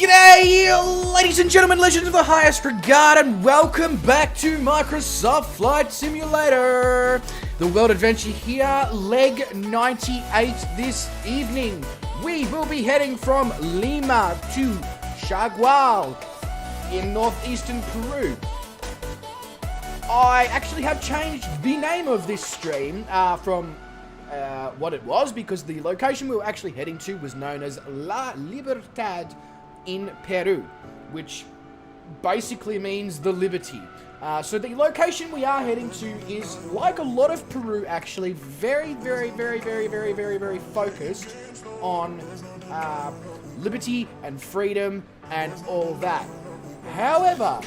G'day, ladies and gentlemen, legends of the highest regard, and welcome back to Microsoft Flight Simulator. The World Adventure here, leg 98 this evening. We will be heading from Lima to Chagual in northeastern Peru. I actually have changed the name of this stream from what it was, because the location we were actually heading to was known as La Libertad in Peru, which basically means the Liberty. So the location we are heading to is, like a lot of Peru actually, very focused on liberty and freedom and all that. However,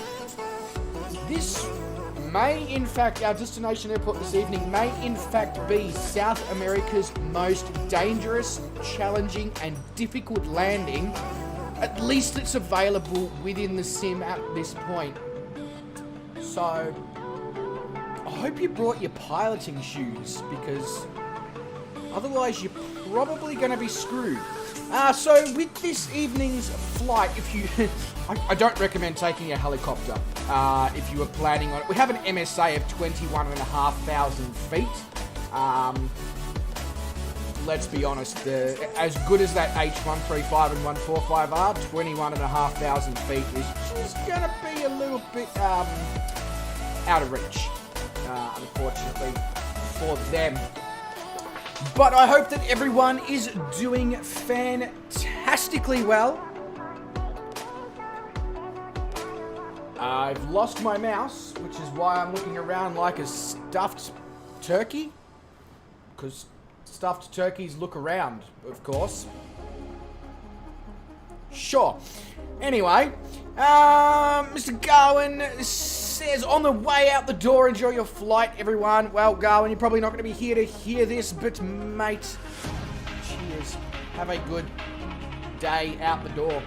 this may in fact, our destination airport this evening may in fact be South America's most dangerous, challenging and difficult landing. At least it's available within the sim at this point. So, I hope you brought your piloting shoes, because otherwise you're probably going to be screwed. So with this evening's flight, if you... I don't recommend taking a helicopter if you were planning on it. We have an MSA of 21,500 feet. Let's be honest, as good as that H135 and 145 are, 21,500 feet is just going to be a little bit out of reach, unfortunately, for them. But I hope that everyone is doing fantastically well. I've lost my mouse, which is why I'm looking around like a stuffed turkey. Because stuffed turkeys look around, of course. Sure. Anyway, Mr. Garwin says, on the way out the door, enjoy your flight, everyone. Well, Garwin, you're probably not going to be here to hear this, but mate, cheers. Have a good day out the door.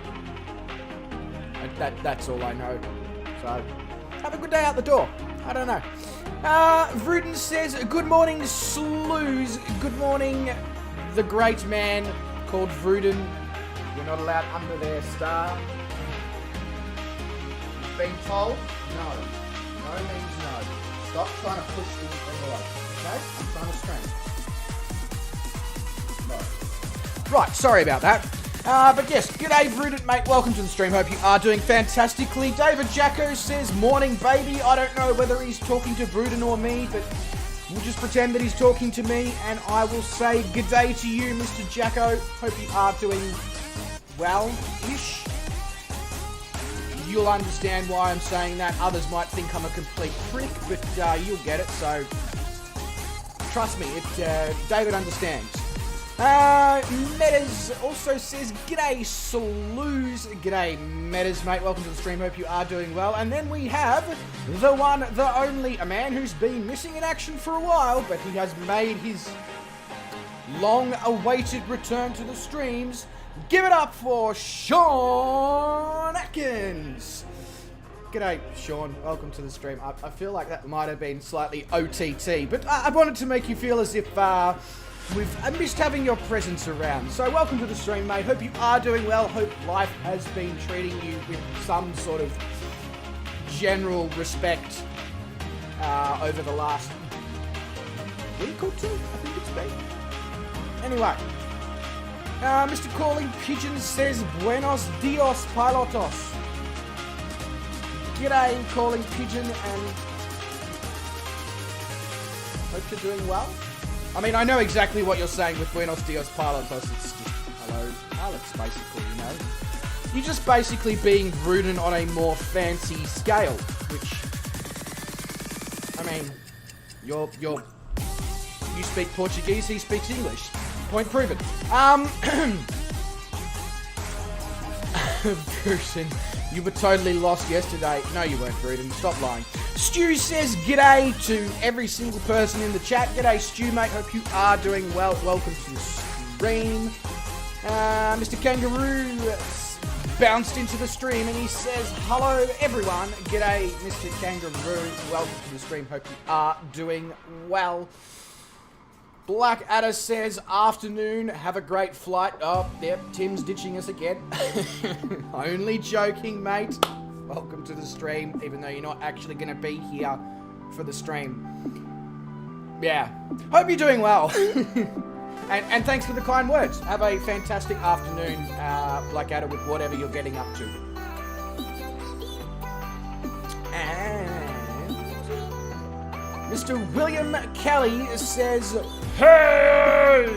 That's all I know. So, have a good day out the door. I don't know. Vruden says, good morning, Slews. Good morning, the great man called Vruden. You're not allowed under their star. You've been told? No. No means no. Stop trying to push the envelope. Okay? I'm trying to scream. No. Right, sorry about that. But yes, g'day Vruden, mate. Welcome to the stream. Hope you are doing fantastically. David Jacko says, morning, baby. I don't know whether he's talking to Vruden or me, but we'll just pretend that he's talking to me, and I will say g'day to you, Mr. Jacko. Hope you are doing well-ish. You'll understand why I'm saying that. Others might think I'm a complete prick, but you'll get it, so trust me, David understands. Metas also says, g'day Slews. G'day Metas, mate. Welcome to the stream. Hope you are doing well. And then we have the one, the only, a man who's been missing in action for a while, but he has made his long-awaited return to the streams. Give it up for Sean Atkins. G'day, Sean. Welcome to the stream. I feel like that might have been slightly OTT, but I wanted to make you feel as if we've missed having your presence around. So welcome to the stream, mate. Hope you are doing well. Hope life has been treating you with some sort of general respect over the last week or two, I think it's been. Anyway, Mr. Calling Pigeon says, buenos dias, pilotos. G'day, Calling Pigeon, and hope you're doing well. I mean, I know exactly what you're saying with buenos dias, pilotos. It's just, hello, Alex, basically, you know. You're just basically being Vruden on a more fancy scale, which, I mean, you speak Portuguese, he speaks English. Point proven. Vruden, you were totally lost yesterday. No, you weren't, Vruden. Stop lying. Stu says, g'day to every single person in the chat. G'day, Stu, mate. Hope you are doing well. Welcome to the stream. Mr. Kangaroo bounced into the stream and he says, hello, everyone. G'day, Mr. Kangaroo. Welcome to the stream. Hope you are doing well. Blackadder says, afternoon, have a great flight. Oh, yep, Tim's ditching us again. Only joking, mate. Welcome to the stream, even though you're not actually going to be here for the stream. Yeah, hope you're doing well. and thanks for the kind words. Have a fantastic afternoon, Blackadder, with whatever you're getting up to. And Mr. William Kelly says, hey!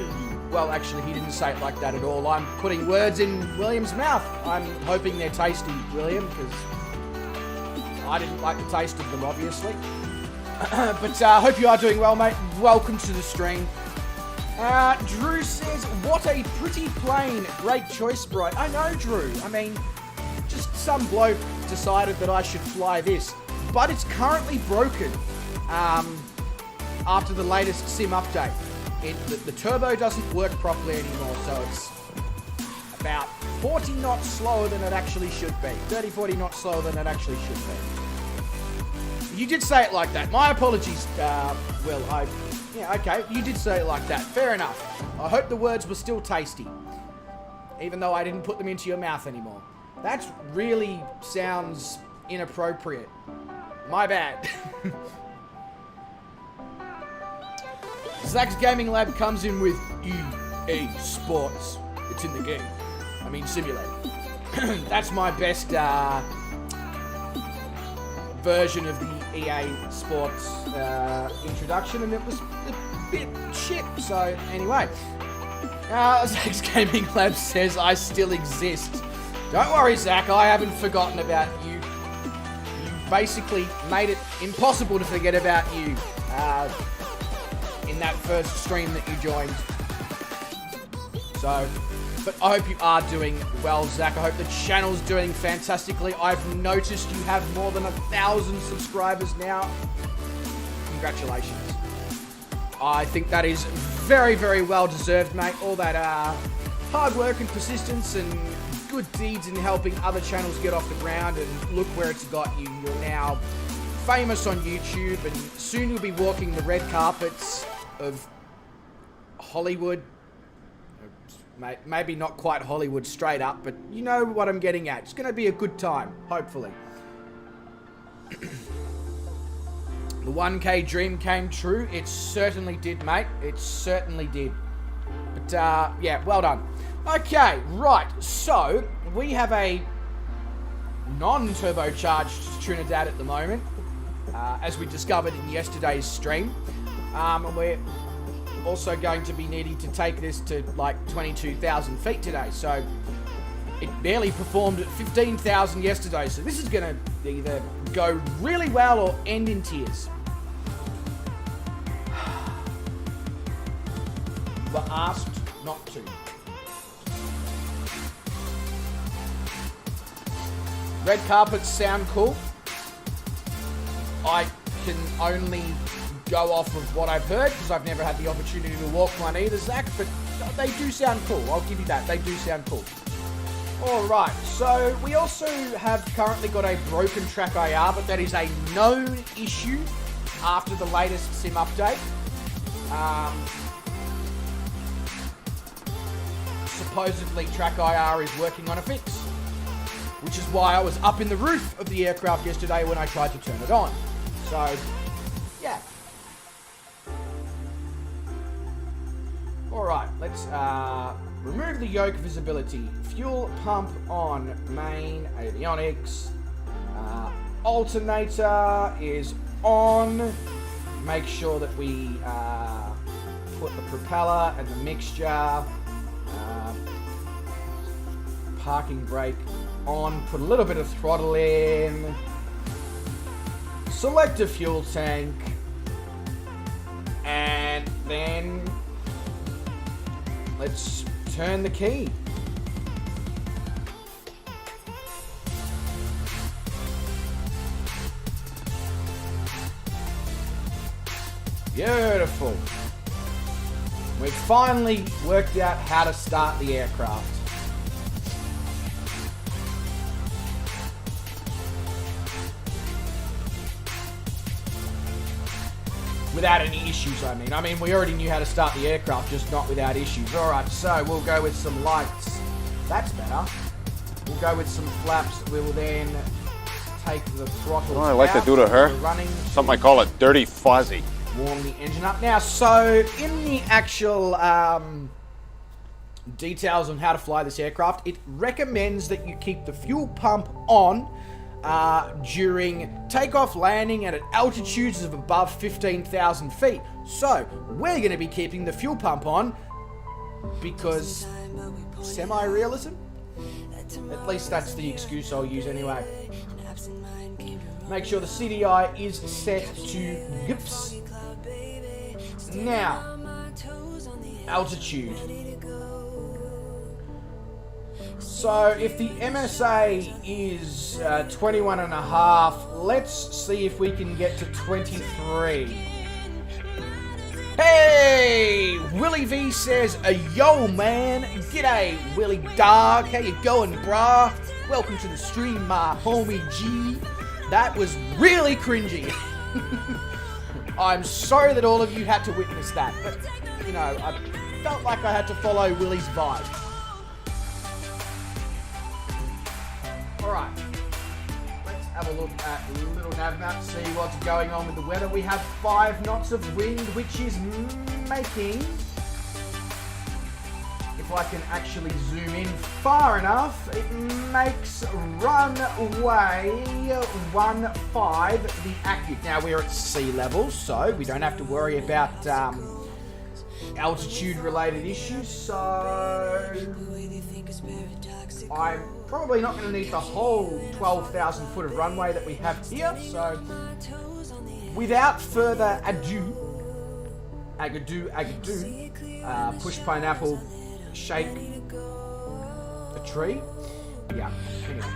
Well, actually, he didn't say it like that at all. I'm putting words in William's mouth. I'm hoping they're tasty, William, because I didn't like the taste of them, obviously. But I hope you are doing well, mate. Welcome to the stream. Drew says, what a pretty plane. Great choice, bro. I know, Drew. I mean, just some bloke decided that I should fly this. But it's currently broken after the latest sim update. The turbo doesn't work properly anymore, so it's about 40 knots slower than it actually should be. 30, 40 knots slower than it actually should be. You did say it like that. My apologies, Will. Yeah, okay, you did say it like that. Fair enough. I hope the words were still tasty, even though I didn't put them into your mouth anymore. That really sounds inappropriate. My bad. Zach's Gaming Lab comes in with EA Sports. It's in the game. I mean, simulator. That's my best version of the EA Sports introduction, and it was a bit shit. So, anyway. Zach's Gaming Lab says, I still exist. Don't worry, Zach. I haven't forgotten about you. You basically made it impossible to forget about you. In that first stream that you joined. So, but I hope you are doing well, Zach. I hope the channel's doing fantastically. I've noticed you have more than 1,000 subscribers now. Congratulations. I think that is very, very well deserved, mate. All that hard work and persistence and good deeds in helping other channels get off the ground, and look where it's got you. You're now famous on YouTube, and soon you'll be walking the red carpets of Hollywood. Maybe not quite Hollywood straight up, but you know what I'm getting at. It's going to be a good time, hopefully. The 1K dream came true. It certainly did, mate. It certainly did. But, yeah, well done. Okay, right. So, we have a non-turbocharged Trinidad at the moment, as we discovered in yesterday's stream. And we're also going to be needing to take this to like 22,000 feet today. So it barely performed at 15,000 yesterday. So this is going to either go really well or end in tears. But asked not to. Red carpets sound cool. I can only go off of what I've heard, because I've never had the opportunity to walk one either, Zach, but they do sound cool. I'll give you that. They do sound cool. Alright, so we also have currently got a broken track IR, but that is a known issue after the latest sim update. Supposedly track IR is working on a fix, which is why I was up in the roof of the aircraft yesterday when I tried to turn it on. So, yeah. Alright, let's remove the yoke visibility. Fuel pump on, main, avionics. Alternator is on. Make sure that we put the propeller and the mixture. Parking brake on. Put a little bit of throttle in. Select a fuel tank. And then let's turn the key. Beautiful. We've finally worked out how to start the aircraft. Without any issues, I mean, we already knew how to start the aircraft, just not without issues. Alright, so we'll go with some lights. That's better. We'll go with some flaps. We will then take the throttle out. I like to do to her. Something I call it dirty fuzzy. Warm the engine up. Now, so in the actual details on how to fly this aircraft, it recommends that you keep the fuel pump on during takeoff, landing, and at altitudes of above 15,000 feet. So, we're going to be keeping the fuel pump on because semi-realism? At least that's the excuse I'll use anyway. Make sure the CDI is set to GIFs. Now, altitude. So if the MSA is 21.5, let's see if we can get to 23. Hey! Willie V says, yo man, g'day Willie Dog, how you going brah? Welcome to the stream, my homie G. That was really cringy. I'm sorry that all of you had to witness that, but, you know, I felt like I had to follow Willie's vibe. Alright, let's have a look at the little nav map, see what's going on with the weather. We have 5 knots of wind, which is making, if I can actually zoom in far enough, it makes runway 15 the active. Now we're at sea level, so we don't have to worry about altitude related issues, so I'm probably not going to need the whole 12,000 foot of runway that we have here, so without further ado, push pineapple, shake a tree. Yeah, anyway.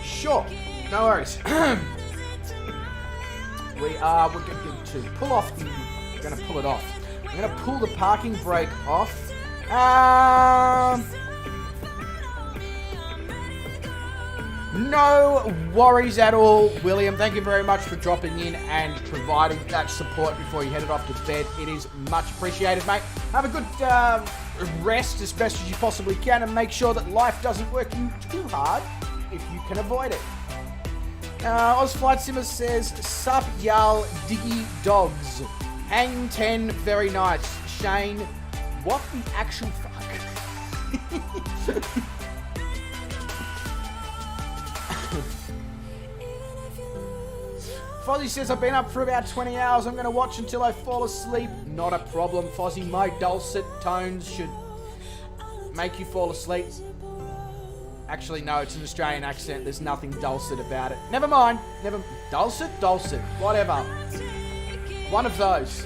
Sure, no worries. We're going to pull off we're going to pull it off. I'm going to pull the parking brake off. No worries at all, William. Thank you very much for dropping in and providing that support before you headed off to bed. It is much appreciated, mate. Have a good rest as best as you possibly can, and make sure that life doesn't work you too hard if you can avoid it. Oz Flight Simmer says, sup y'all diggy dogs. Hang 10, very nice. Shane, what the actual fuck? Fozzie says, I've been up for about 20 hours. I'm going to watch until I fall asleep. Not a problem, Fozzie. My dulcet tones should make you fall asleep. Actually, no, it's an Australian accent. There's nothing dulcet about it. Never mind. Dulcet? Dulcet. Whatever. One of those.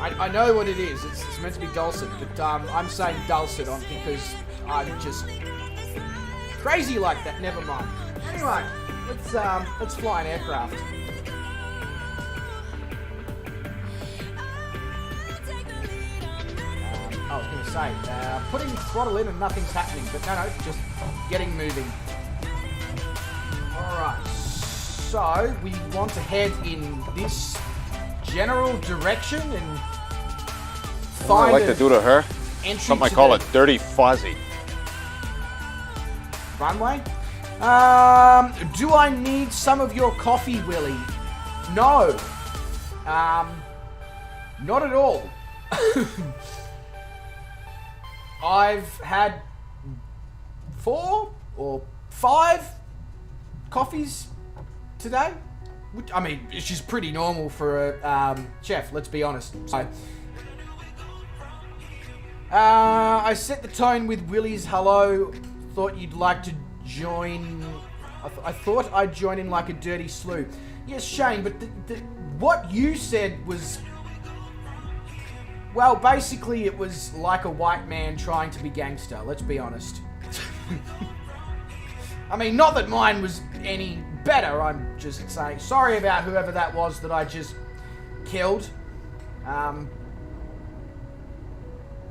I know what it is. It's meant to be dulcet, but I'm saying dulcet on because I'm just crazy like that. Never mind. Anyway, let's fly an aircraft. I was going to say, putting throttle in and nothing's happening, but no, just getting moving. Alright, so we want to head in this general direction and find I like to do to her. Something I call it dirty fuzzy. Runway? Do I need some of your coffee, Willie? No. Not at all. I've had 4 or 5 coffees today. Which, I mean, which is pretty normal for a chef, let's be honest. So, I set the tone with Willie's hello. Thought you'd like to join. I thought I'd join in like a dirty slew. Yes, Shane, but what you said was, well, basically it was like a white man trying to be gangster, let's be honest. I mean, not that mine was any better, I'm just saying. Sorry about whoever that was that I just killed.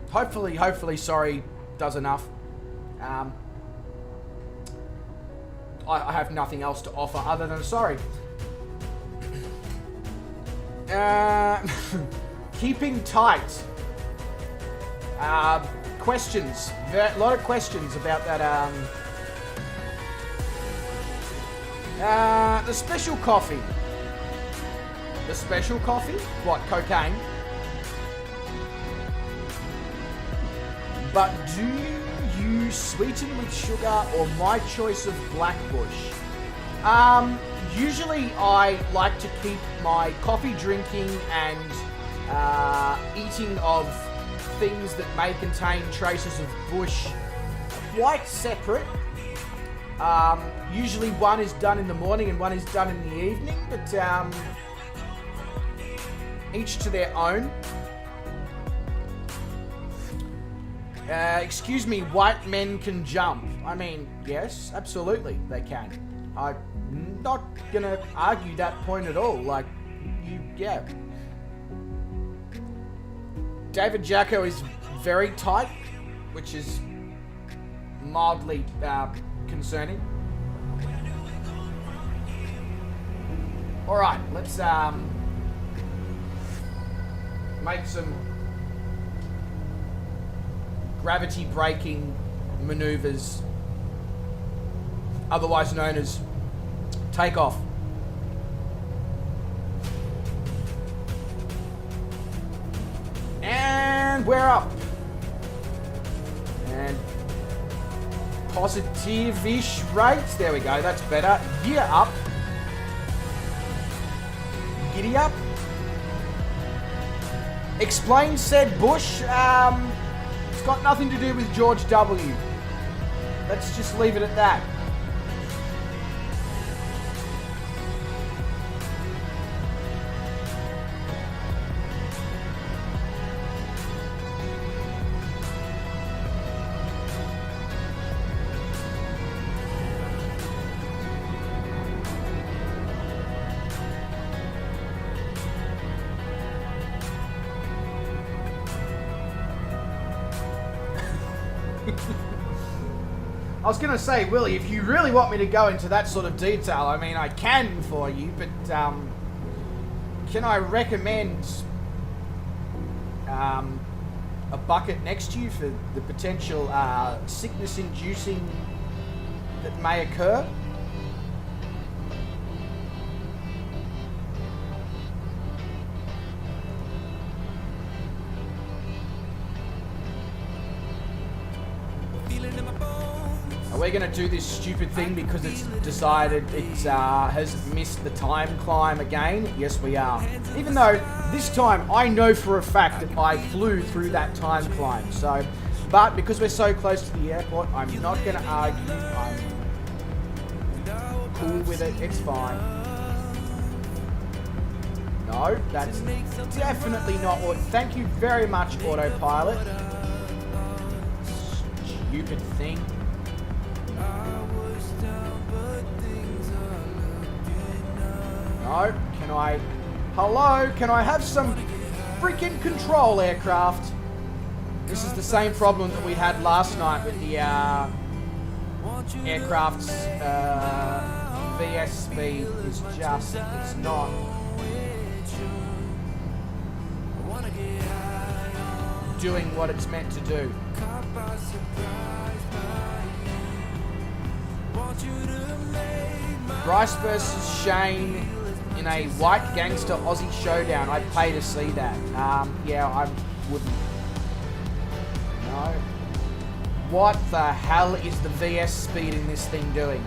Hopefully sorry does enough. I have nothing else to offer other than sorry. Keeping tight. Questions. A lot of questions about that. The special coffee. The special coffee? What, cocaine? But do you sweeten with sugar or my choice of Blackbush? Usually I like to keep my coffee drinking and eating of things that may contain traces of bush quite separate. Usually one is done in the morning and one is done in the evening, but each to their own. Excuse me, white men can jump. I mean, yes, absolutely, they can. I'm not gonna argue that point at all. Like, yeah. David Jacko is very tight, which is mildly concerning. Alright, let's make some gravity braking maneuvers, otherwise known as takeoff. And we're up. And positive-ish rates. There we go, that's better. Gear up. Giddy up. Explain said bush. It's got nothing to do with George W. Let's just leave it at that. I was going to say, Willie, if you really want me to go into that sort of detail, I mean, I can for you, but can I recommend a bucket next to you for the potential sickness-inducing that may occur? Are we going to do this stupid thing because it's decided it has missed the time climb again? Yes, we are. Even though this time I know for a fact that I flew through that time climb. So, but because we're so close to the airport, I'm not going to argue. I'm cool with it. It's fine. No, that's definitely not what. Thank you very much, autopilot. Stupid thing. No, can I... Hello, can I have some freaking control, aircraft? This is the same problem that we had last night with the aircraft's VS speed. Is just, it's not... doing what it's meant to do. Bryce versus Shane in a white gangster Aussie showdown. I'd pay to see that. Yeah, I wouldn't. No. What the hell is the VS speed in this thing doing?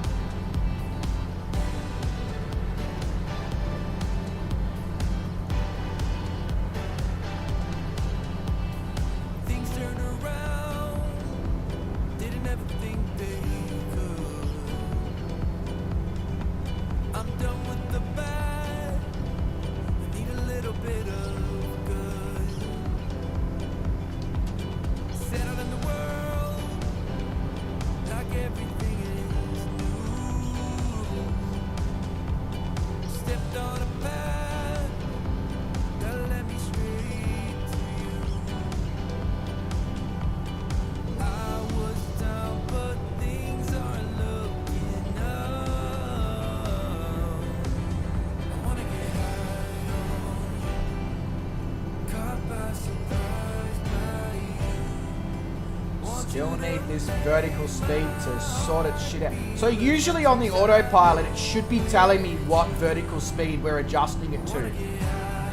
Still need this vertical speed to sort its shit out. So usually on the autopilot, it should be telling me what vertical speed we're adjusting it to,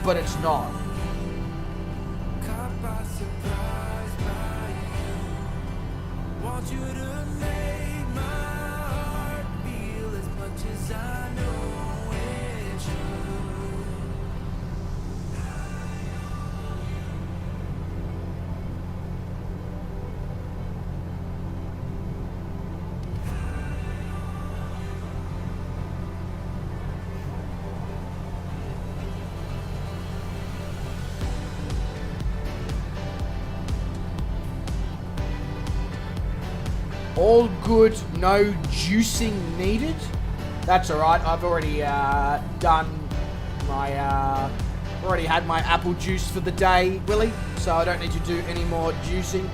but it's not. All good, no juicing needed. That's alright, I've already already had my apple juice for the day, Willie, so I don't need to do any more juicing.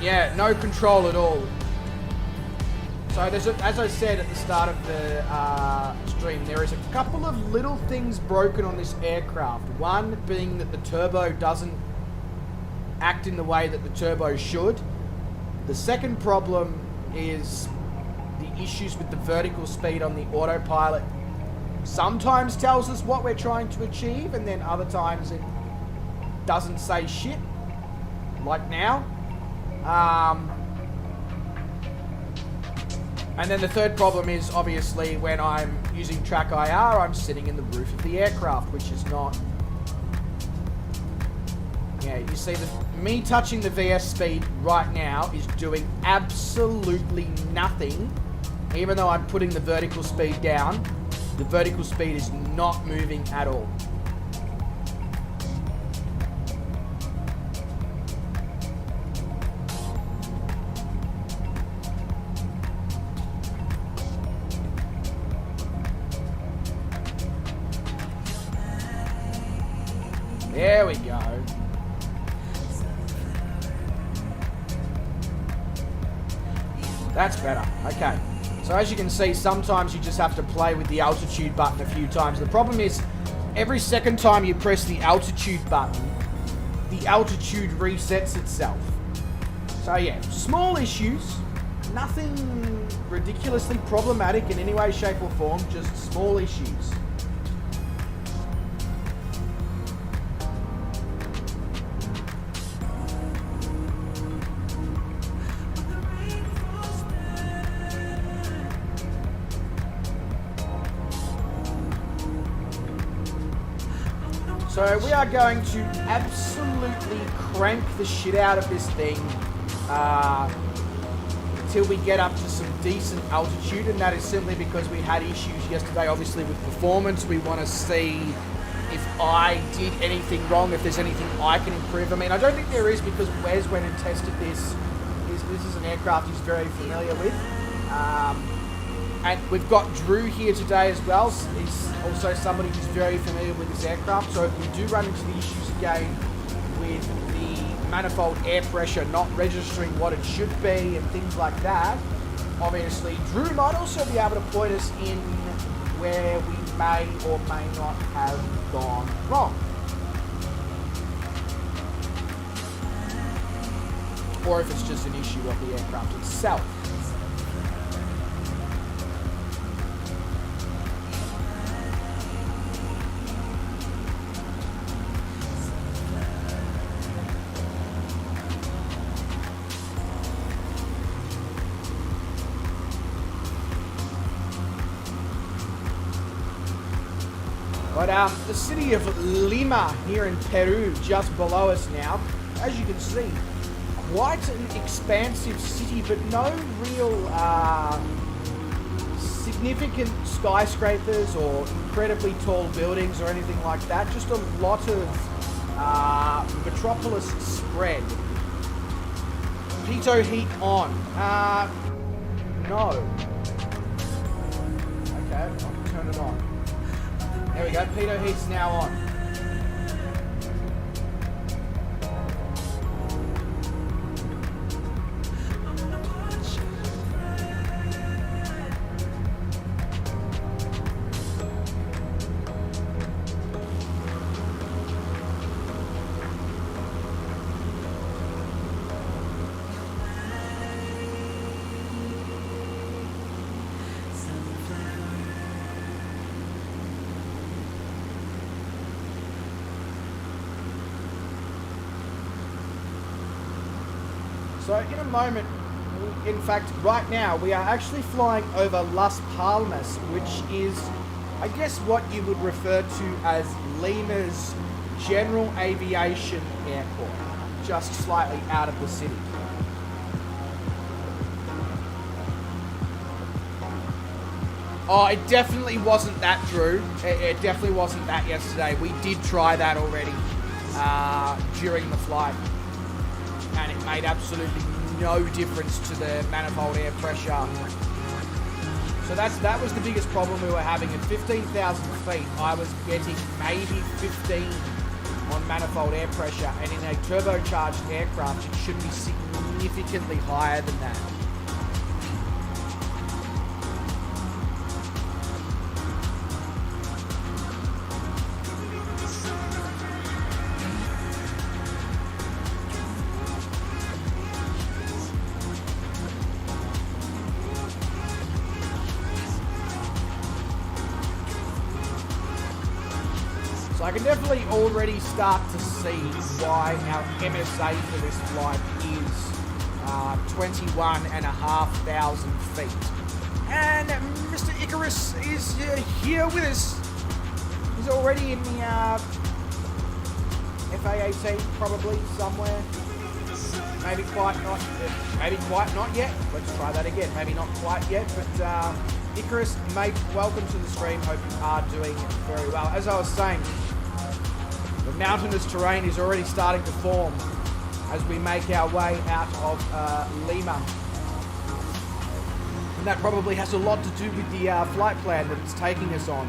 Yeah, no control at all. So as I said at the start of the stream, there is a couple of little things broken on this aircraft. One being that the turbo doesn't act in the way that the turbo should. The second problem is the issues with the vertical speed on the autopilot. Sometimes tells us what we're trying to achieve, and then other times it doesn't say shit, like now. And then the third problem is obviously when I'm using track IR, I'm sitting in the roof of the aircraft, which is not... Yeah, you see that me touching the VS speed right now is doing absolutely nothing. Even though I'm putting the vertical speed down, the vertical speed is not moving at all. There we go. That's better. Okay. So as you can see, sometimes you just have to play with the altitude button a few times. The problem is, every second time you press the altitude button, the altitude resets itself. So yeah, small issues. Nothing ridiculously problematic in any way, shape or form. Just small issues. So we are going to absolutely crank the shit out of this thing until we get up to some decent altitude, and that is simply because we had issues yesterday, obviously, with performance. We want to see if I did anything wrong, if there's anything I can improve. I mean, I don't think there is, because Wes went and tested this. This is an aircraft he's very familiar with. And we've got Drew here today as well. He's also somebody who's very familiar with this aircraft. So if we do run into the issues again with the manifold air pressure not registering what it should be and things like that, obviously Drew might also be able to point us in where we may or may not have gone wrong. Or if it's just an issue of the aircraft itself. But the city of Lima here in Peru, just below us now, as you can see, quite an expansive city, but no real significant skyscrapers or incredibly tall buildings or anything like that. Just a lot of metropolis spread. Pitot heat on. No. Okay, I'll turn it on. There we go, pitot heat's now on. So in a moment, in fact right now, we are actually flying over Las Palmas, which is, I guess, what you would refer to as Lima's general aviation airport, just slightly out of the city. Oh, it definitely wasn't that, Drew. It definitely wasn't that yesterday. We did try that already. during the flight. And it made absolutely no difference to the manifold air pressure. So that was the biggest problem we were having. At 15,000 feet, I was getting maybe 15 on manifold air pressure, and in a turbocharged aircraft, it should be significantly higher than that. So I can definitely already start to see why our MSA for this flight is 21,500 feet. And Mr. Icarus is here with us. He's already in the FA-18 probably somewhere. Maybe quite not yet. Let's try that again. Maybe not quite yet, but Icarus, mate, welcome to the stream. Hope you are doing very well. As I was saying, the mountainous terrain is already starting to form as we make our way out of Lima. And that probably has a lot to do with the flight plan that it's taking us on.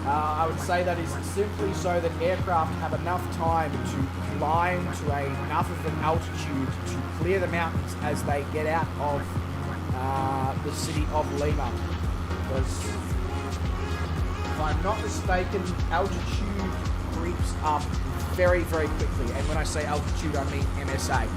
I would say that is simply so that aircraft have enough time to climb to enough of an altitude to clear the mountains as they get out of the city of Lima. Because if I'm not mistaken, altitude creeps up very, very quickly. And when I say altitude, I mean MSA.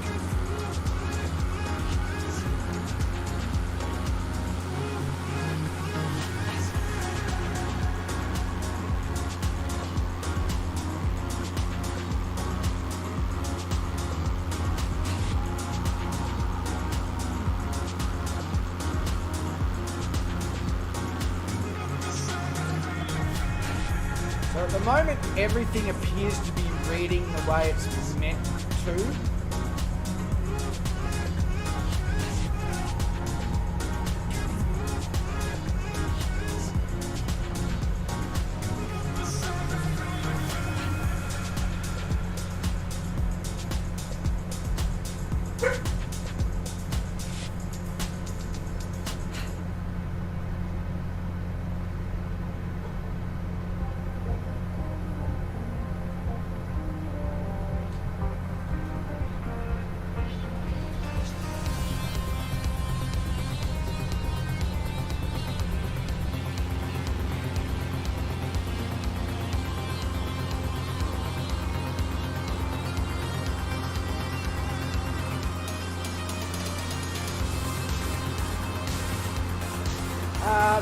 So at the moment, everything appears to be reading the way it's meant to.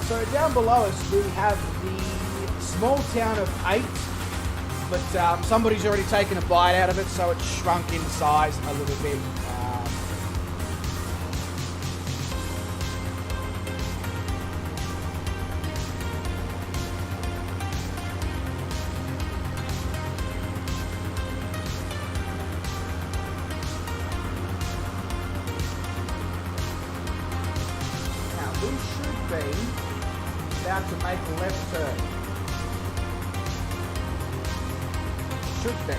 So down below us we have the small town of 8, but somebody's already taken a bite out of it, so it's shrunk in size a little bit. Now we should be about to make a left turn. Should be.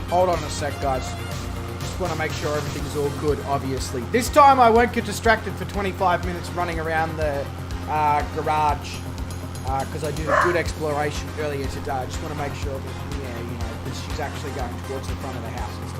Hold on a sec, guys. Just want to make sure everything's all good, obviously. This time I won't get distracted for 25 minutes running around the garage because I did a good exploration earlier today. I just want to make sure that, yeah, you know, that she's actually going towards the front of the house this time.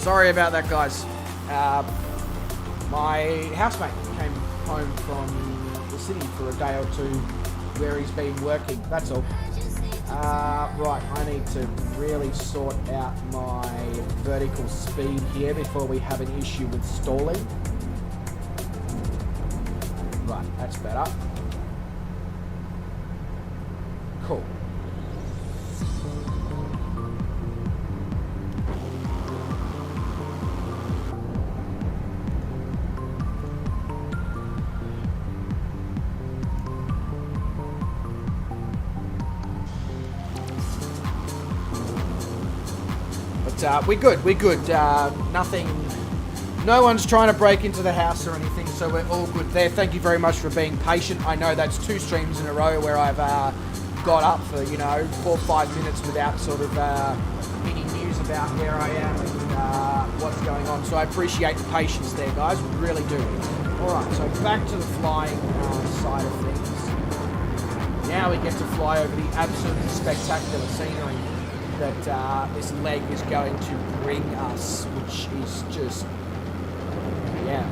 Sorry about that, guys. My housemate came home from the city for a day or two where he's been working. That's all. Right, I need to really sort out my vertical speed here before we have an issue with stalling. Right, that's better. Cool. But we're good. Nothing, no one's trying to break into the house or anything, so we're all good there. Thank you very much for being patient. I know that's 2 streams in a row where I've got up for, 4 or 5 minutes without sort of any news about where I am and what's going on. So I appreciate the patience there, guys. We really do. Alright, so back to the flying side of things. Now we get to fly over the absolutely spectacular scenery that this leg is going to bring us, which is just, yeah,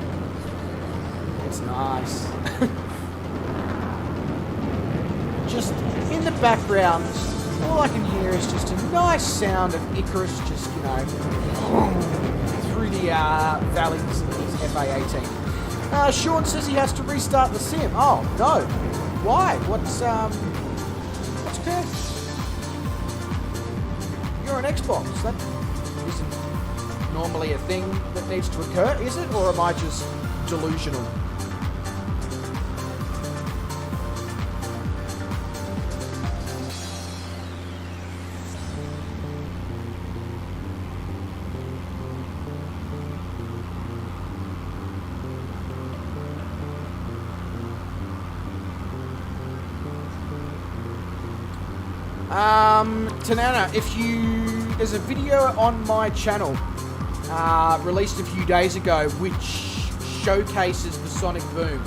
it's nice. Just in the background, all I can hear is just a nice sound of Icarus just, through the valleys in his FA18. Sean says he has to restart the sim. Oh, no. Why? What's occurred? You're an Xbox. That isn't normally a thing that needs to occur, is it? Or am I just delusional? Tanana, there's a video on my channel released a few days ago which showcases the sonic boom.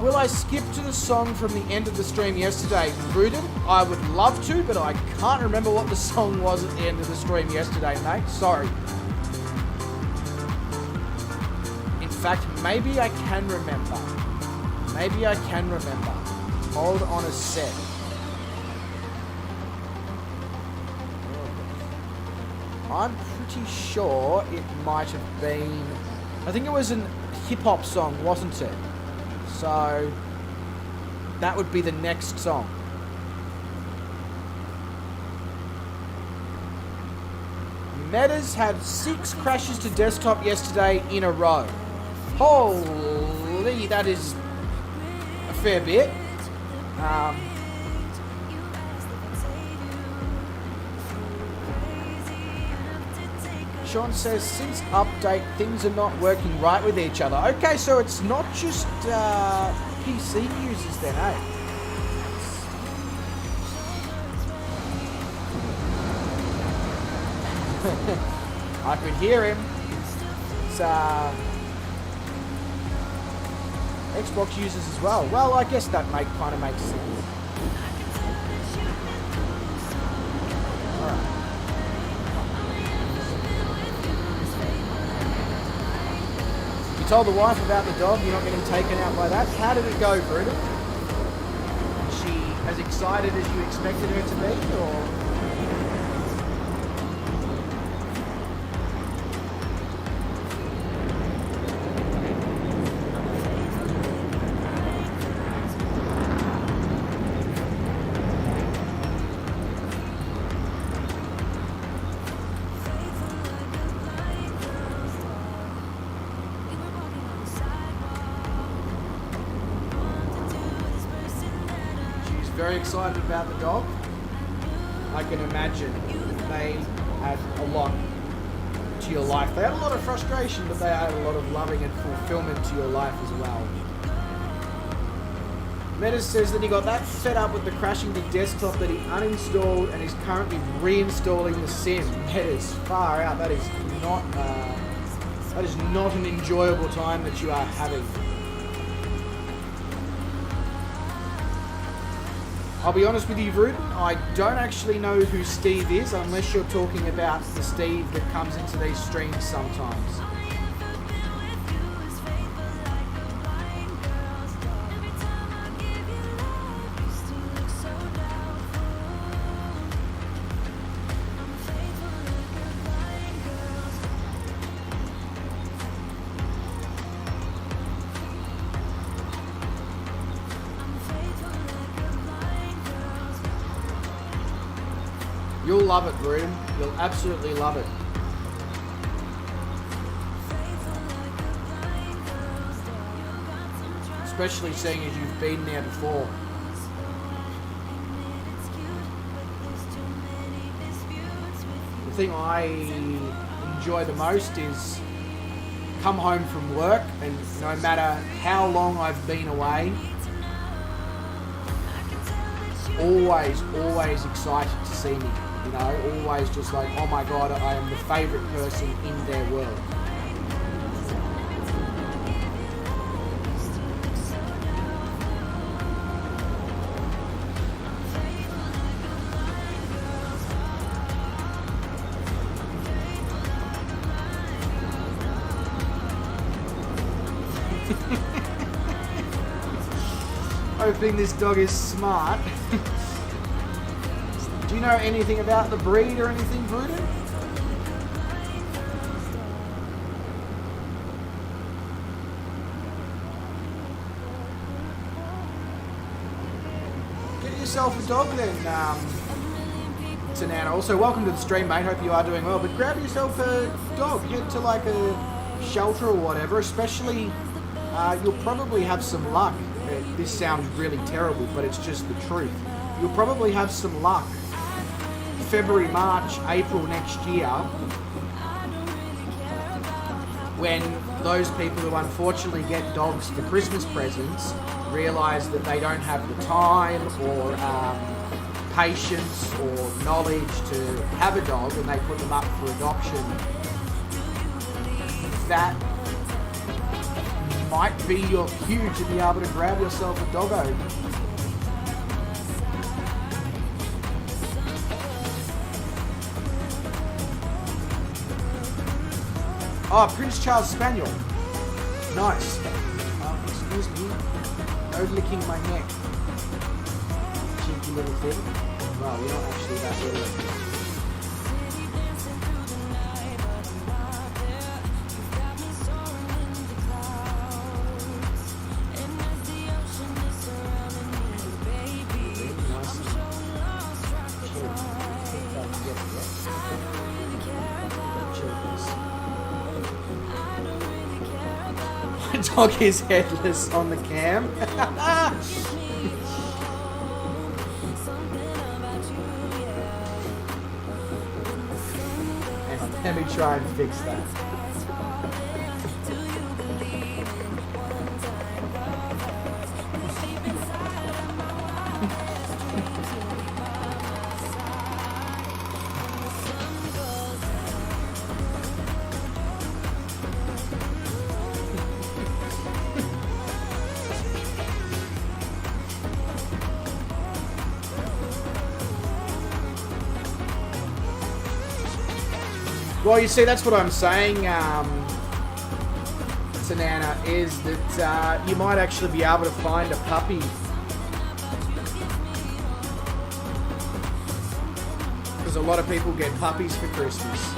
Will I skip to the song from the end of the stream yesterday? Rudin, I would love to, but I can't remember what the song was at the end of the stream yesterday, mate. Sorry. In fact, maybe I can remember. Hold on a sec. I'm pretty sure it might have been... I think it was a hip-hop song, wasn't it? So, that would be the next song. Metas had 6 crashes to desktop yesterday in a row. Holy, that is a fair bit. Sean says, since update, things are not working right with each other. Okay, so it's not just PC users then, eh? I could hear him. It's Xbox users as well. Well, I guess that kind of makes sense. Alright. You told the wife about the dog, you're not getting taken out by that. How did it go, Bruno? Is she as excited as you expected her to be, or...? Very excited about the dog. I can imagine they add a lot to your life. They add a lot of frustration, but they add a lot of loving and fulfillment to your life as well. Metas says that he got that fed up with the crashing to desktop that he uninstalled and is currently reinstalling the sim. Metas, far out. That is not an enjoyable time that you are having. I'll be honest with you, Rudin, I don't actually know who Steve is unless you're talking about the Steve that comes into these streams sometimes. You'll love it, Rudin. You'll absolutely love it. Especially seeing as you've been there before. The thing I enjoy the most is come home from work, and no matter how long I've been away, always excited to see me. You know, always just like, oh my God, I am the favourite person in their world. Hoping this dog is smart. Do you know anything about the breed or anything, Bruder? Get yourself a dog then, Tanana. Also, welcome to the stream, mate. Hope you are doing well. But grab yourself a dog. Head to like a shelter or whatever. Especially, you'll probably have some luck. This sounds really terrible, but it's just the truth. You'll probably have some luck February, March, April next year, when those people who unfortunately get dogs for Christmas presents realise that they don't have the time or patience or knowledge to have a dog, and they put them up for adoption. That might be your cue to be able to grab yourself a doggo. Oh, Prince Charles Spaniel. Nice. Excuse me. No licking my neck. Cheeky little thing. Wow, you're not actually that little. Dog is headless on the cam. Let me try and fix that. Well, you see, that's what I'm saying, Tanana, is that you might actually be able to find a puppy. Because a lot of people get puppies for Christmas.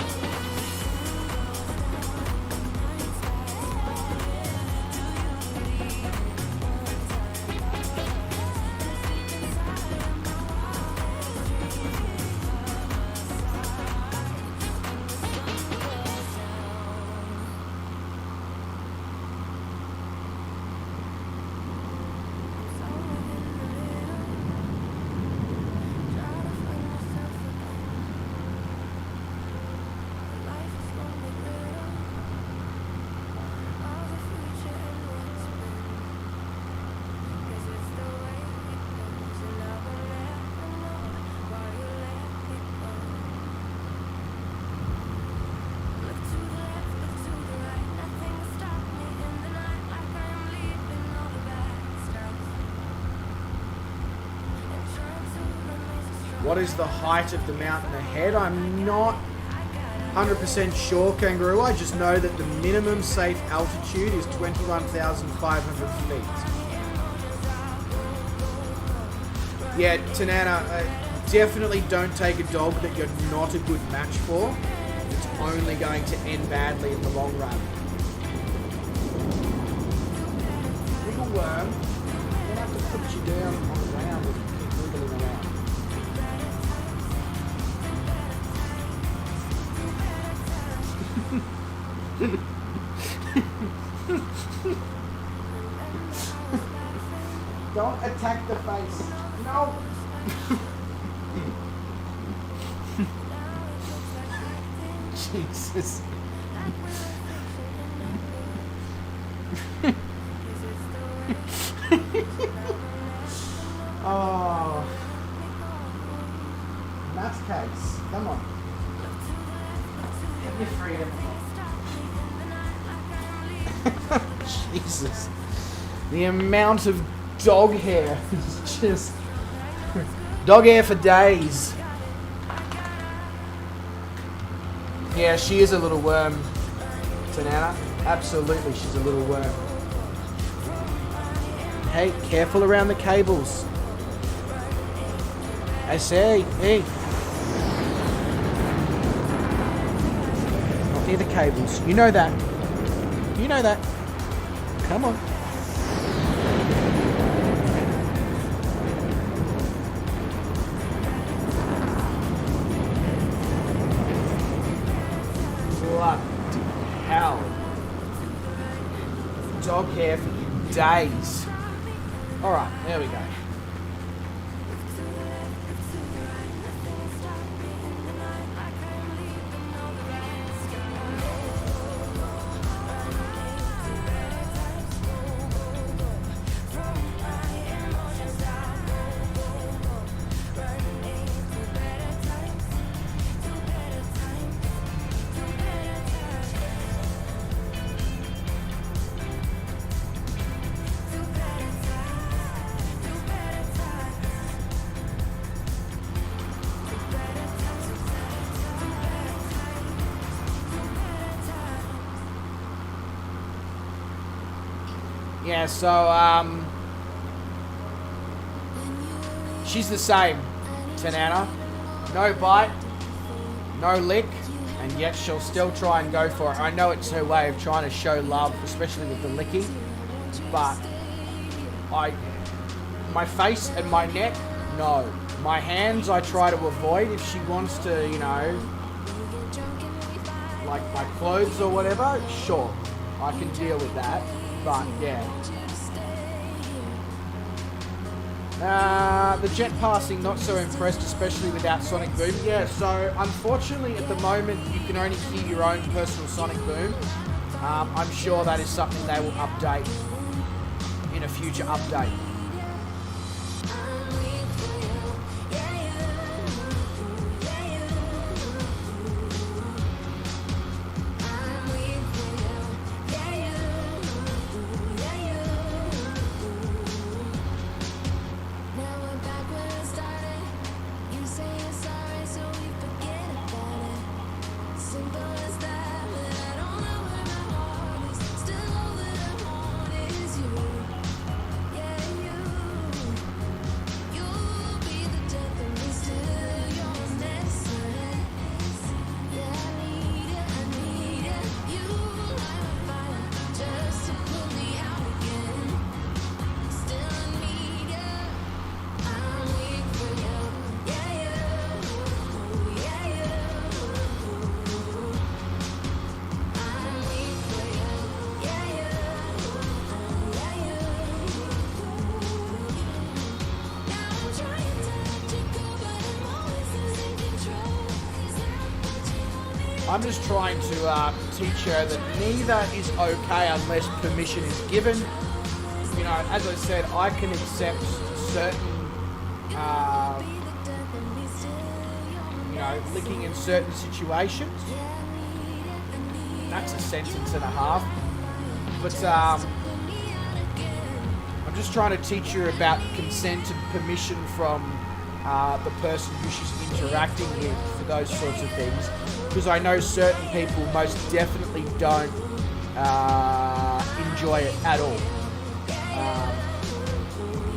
What is the height of the mountain ahead? I'm not 100% sure, Kangaroo. I just know that the minimum safe altitude is 21,500 feet. Yeah, Tanana, definitely don't take a dog that you're not a good match for. It's only going to end badly in the long run. Little worm, I'm going to have to put you down on the ground if you keep wiggling around. Don't attack the face. No. Jesus. Oh. Nuts case. Come on. Get your freedom. Jesus. The amount of dog hair is just dog hair for days. Yeah, she is a little worm, Tanana. Absolutely, she's a little worm. Hey, careful around the cables. I say, hey. Not near the cables. You know that. You know that. Come on. Hell. Dog hair for days. Alright, there we go. Yeah, so, she's the same, Tanana. No bite, no lick, and yet she'll still try and go for it. I know it's her way of trying to show love, especially with the licking, but my face and my neck, no. My hands I try to avoid if she wants to, you know, like my clothes or whatever, sure, I can deal with that. But yeah. The jet passing, not so impressed, especially without sonic boom. Yeah, so unfortunately at the moment you can only hear your own personal sonic boom. I'm sure that is something they will update in a future update. I'm just trying to teach her that neither is okay unless permission is given. You know, as I said, I can accept certain, you know, licking in certain situations. That's a sentence and a half. But I'm just trying to teach her about consent and permission from the person who she's interacting with for those sorts of things, because I know certain people most definitely don't enjoy it at all.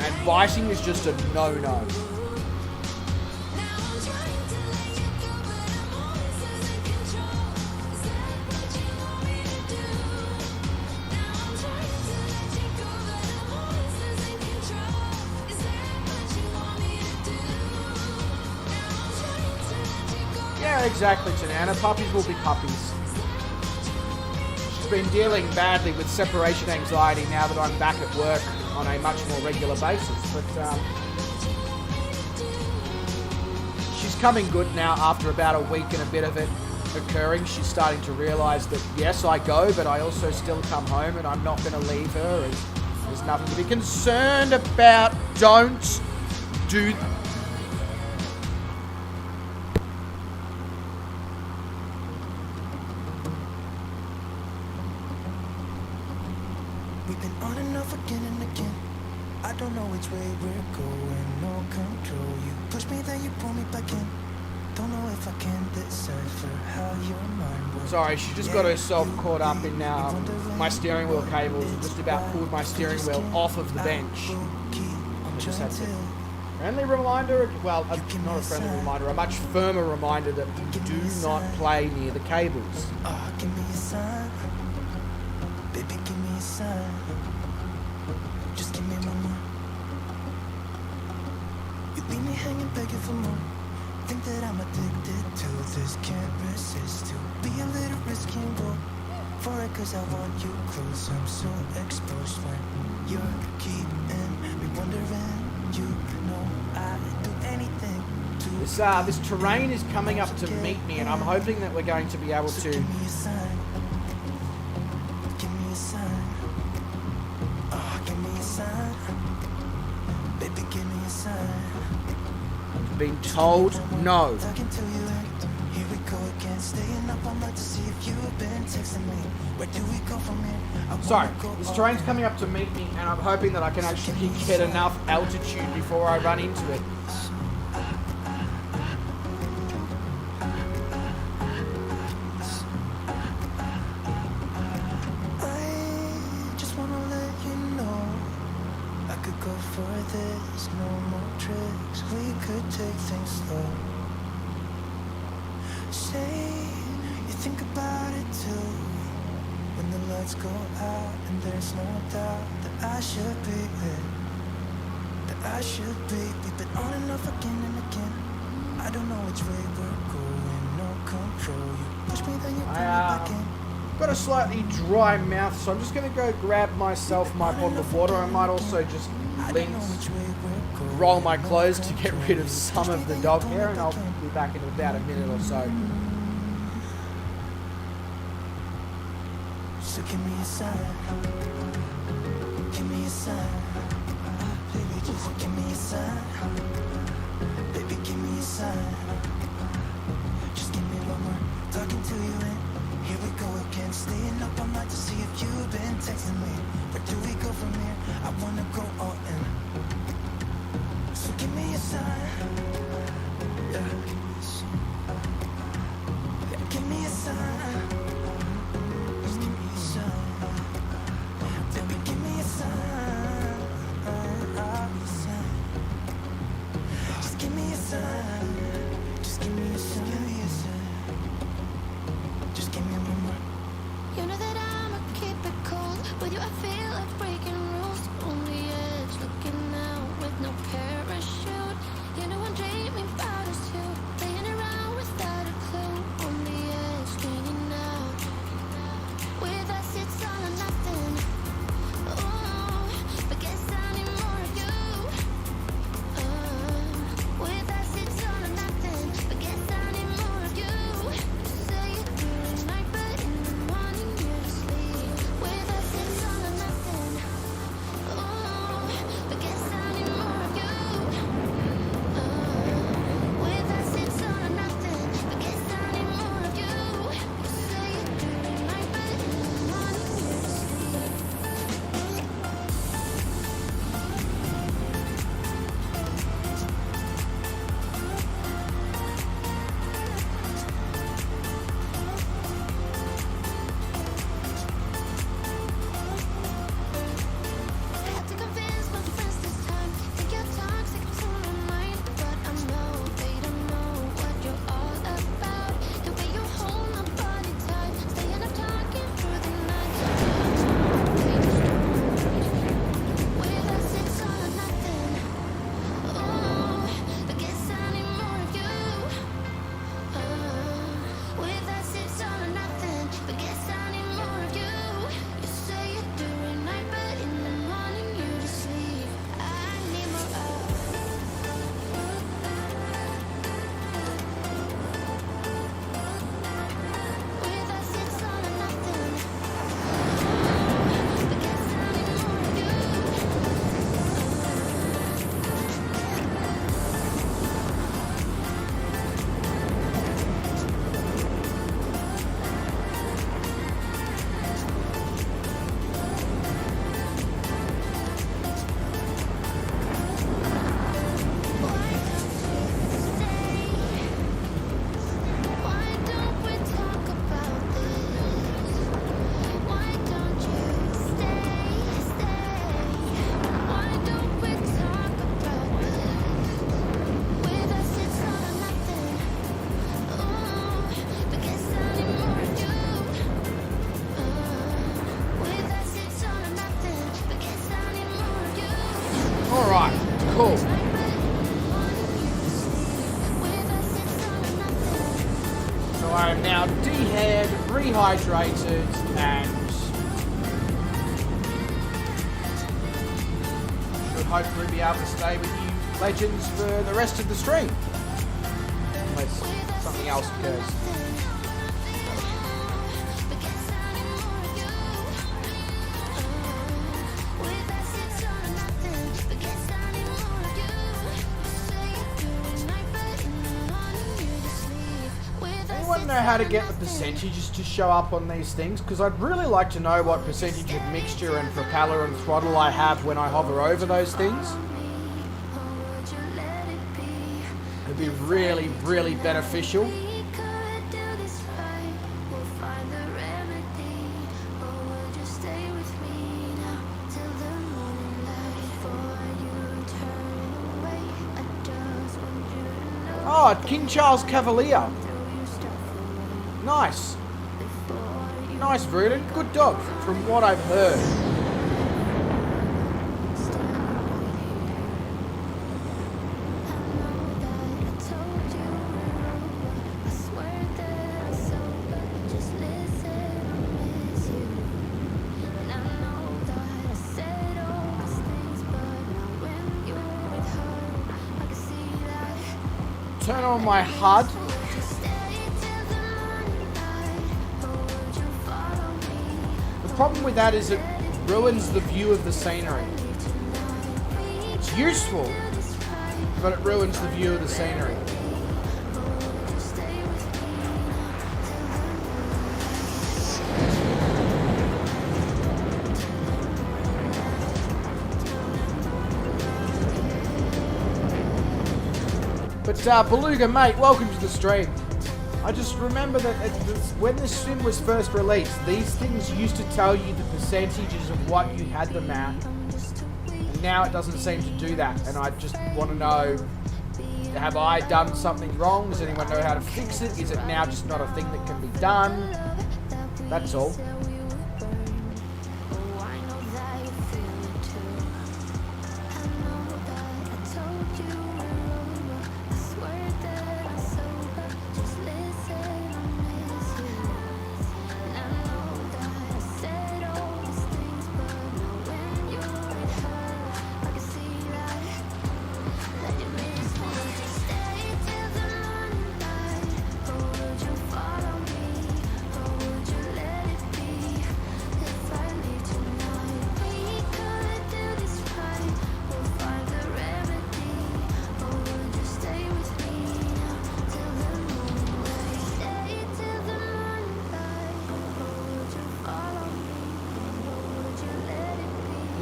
And biting is just a no-no. Yeah, exactly, Tanana. Puppies will be puppies. She's been dealing badly with separation anxiety now that I'm back at work on a much more regular basis. But she's coming good now after about a week and a bit of it occurring. She's starting to realise that, yes, I go, but I also still come home and I'm not going to leave her. And there's nothing to be concerned about. Don't do that. We've been on and off again and again. I don't know which way we're going, no control. You push me, then you pull me back in. Don't know if I can decipher how your mind works. Sorry, she just got herself caught up in my steering wheel cables and just about pulled my steering wheel off of the bench. I just had to friendly reminder, well, not a friendly reminder, a much firmer reminder that do not play near the cables. Give me a sign. Baby, give me a sign. Just give me one more. You leave me hanging, begging for more. Think that I'm addicted to this, can't resist to be a little risky and go for it, cause I want you close. I'm so exposed when you're keeping me wondering. You know I'd do anything to This terrain is coming up to meet me, and I'm hoping that we're going to be able to. give me a sign. Give me a sign. Give me a sign. Baby, give me a sign. Been told no. Talking to you, here we go again. Staying up all night to see if you've been texting me. Where do we go from here? Sorry, this terrain's coming up to meet me, and I'm hoping that I can actually get enough altitude before I run into it. I just wanna let you know I could go for this, no more tricks. We could take things slow. Say you think about it too. When the lights go out and there's no doubt that I should be with, that I should be. We've been on and off again and again. I don't know which way we're going, no control. You push me, then you pull me back in. Got a slightly dry mouth, so I'm just going to go grab myself my bottle of water. I might also just roll my clothes to get rid of some of the dog hair, and I'll be back in about a minute or so. So give me a sign. Give me a sign. Baby, just give me a sign. Baby, give me a sign. Just give me one more. Talking to you and here we go again. Staying up all night to see if you've been texting me. Where do we go from here? I wanna go all in. So give me a sign. Yeah, give me a sign. Yeah, give me a sign. Just give me a sign. Baby, give me a sign. Just give me a sign. Just give me a sign. Give me a sign. Just give me one more. You know that I'ma keep it cold with you Cool. So I am now dehead, rehydrated, and should hopefully be able to stay with you legends for the rest of the stream. Unless something else occurs. Anyone know how to get the percentages to show up on these things? Because I'd really like to know what percentage of mixture and propeller and throttle I have when I hover over those things. It'd be really, really beneficial. Oh, King Charles Cavalier. Nice. Nice, Vruden. Good dog, from what I've heard. Turn on my HUD. The problem with that is it ruins the view of the scenery. It's useful, but it ruins the view of the scenery. But Beluga, mate, welcome to the stream. I just remember that when the sim was first released, these things used to tell you the percentages of what you had them at. And now it doesn't seem to do that. And I just want to know, have I done something wrong? Does anyone know how to fix it? Is it now just not a thing that can be done? That's all.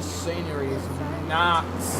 Scenery is nuts.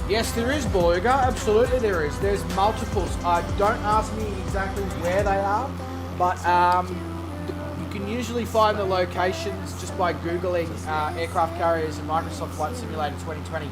Yes, there is, Beluga. Absolutely there is. There's multiples. Don't ask me exactly where they are, but you can usually find the locations just by Googling aircraft carriers and Microsoft Flight Simulator 2020.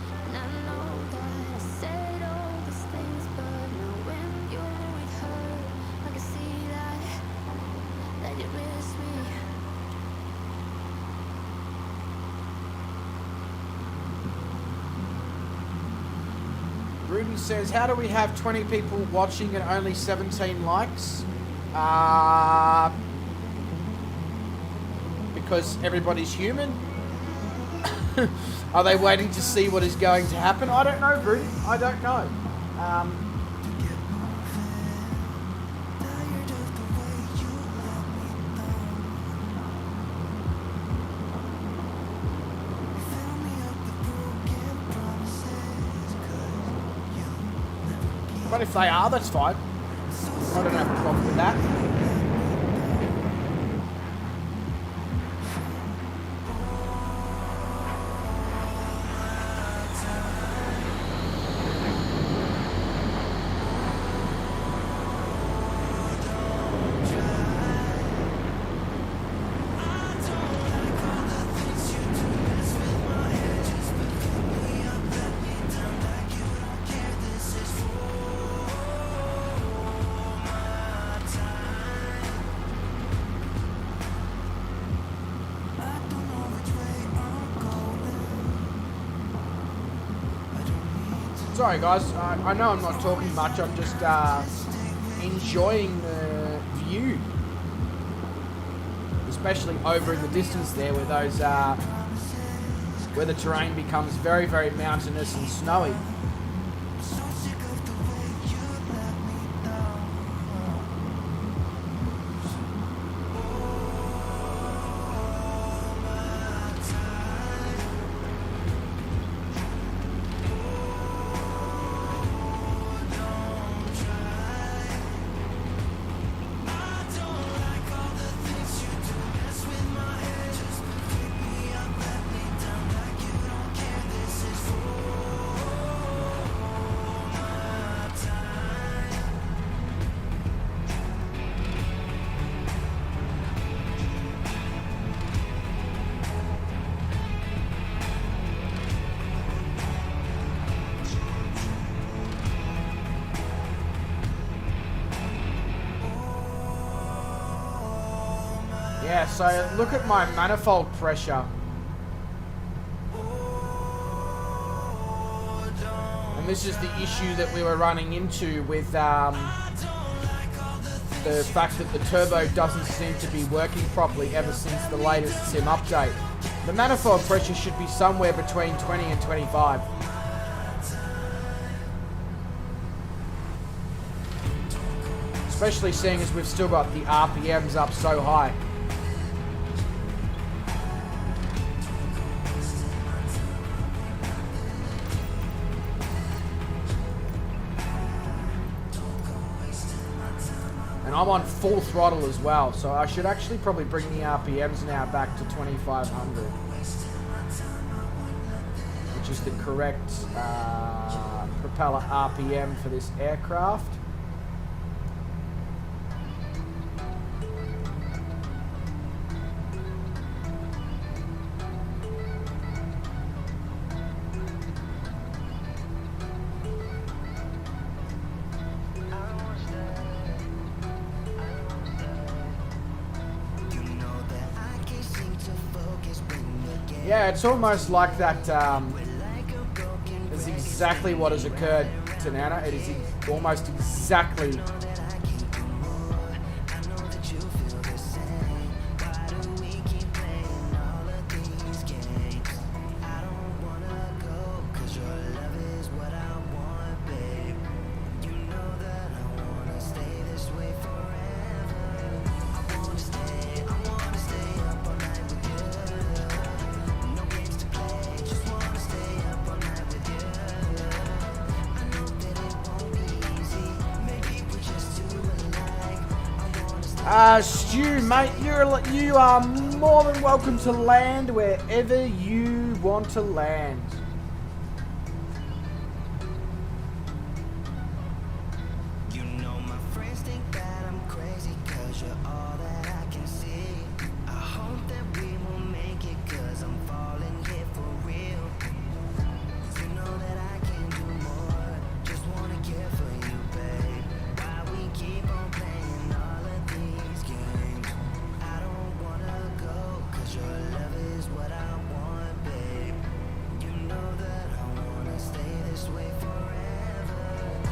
Ruby says, how do we have 20 people watching and only 17 likes? Because everybody's human? Are they waiting to see what is going to happen? I don't know, Ruby. I don't know. But if they are, that's fine. I don't have a problem with that. Sorry guys, I know I'm not talking much, I'm just enjoying the view. Especially over in the distance there where those where the terrain becomes very, very mountainous and snowy. Yeah, so look at my manifold pressure. And this is the issue that we were running into with the fact that the turbo doesn't seem to be working properly ever since the latest sim update. The manifold pressure should be somewhere between 20 and 25. Especially seeing as we've still got the RPMs up so high. And I'm on full throttle as well, so I should actually probably bring the RPMs now back to 2500, which is the correct propeller RPM for this aircraft. Yeah, it's almost like that is exactly what has occurred to Nana. It is almost exactly. Stu, mate, you are more than welcome to land wherever you want to land. You know my friends think that I'm crazy 'cause you're all that I can see. I hope that we will make it 'cause I'm falling here for real. You know that I can do more, just wanna care for you, babe. Why we keep on playing all of these games? I don't wanna go 'cause your love is what I want, babe. You know that I wanna stay this way forever.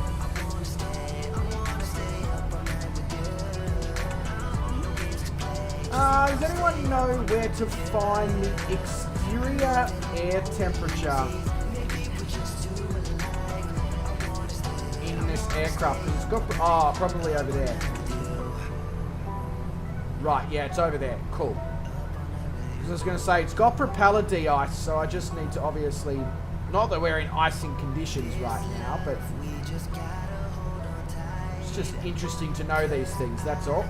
I wanna stay up all night with you. No games to play. Does anyone know where to find the exterior air temperature in this aircraft? 'Cause it's got, probably over there. Right, yeah, it's over there. Cool. 'Cause I was going to say, it's got propeller de-ice, so I just need to obviously, not that we're in icing conditions right now, but just interesting to know these things, that's all.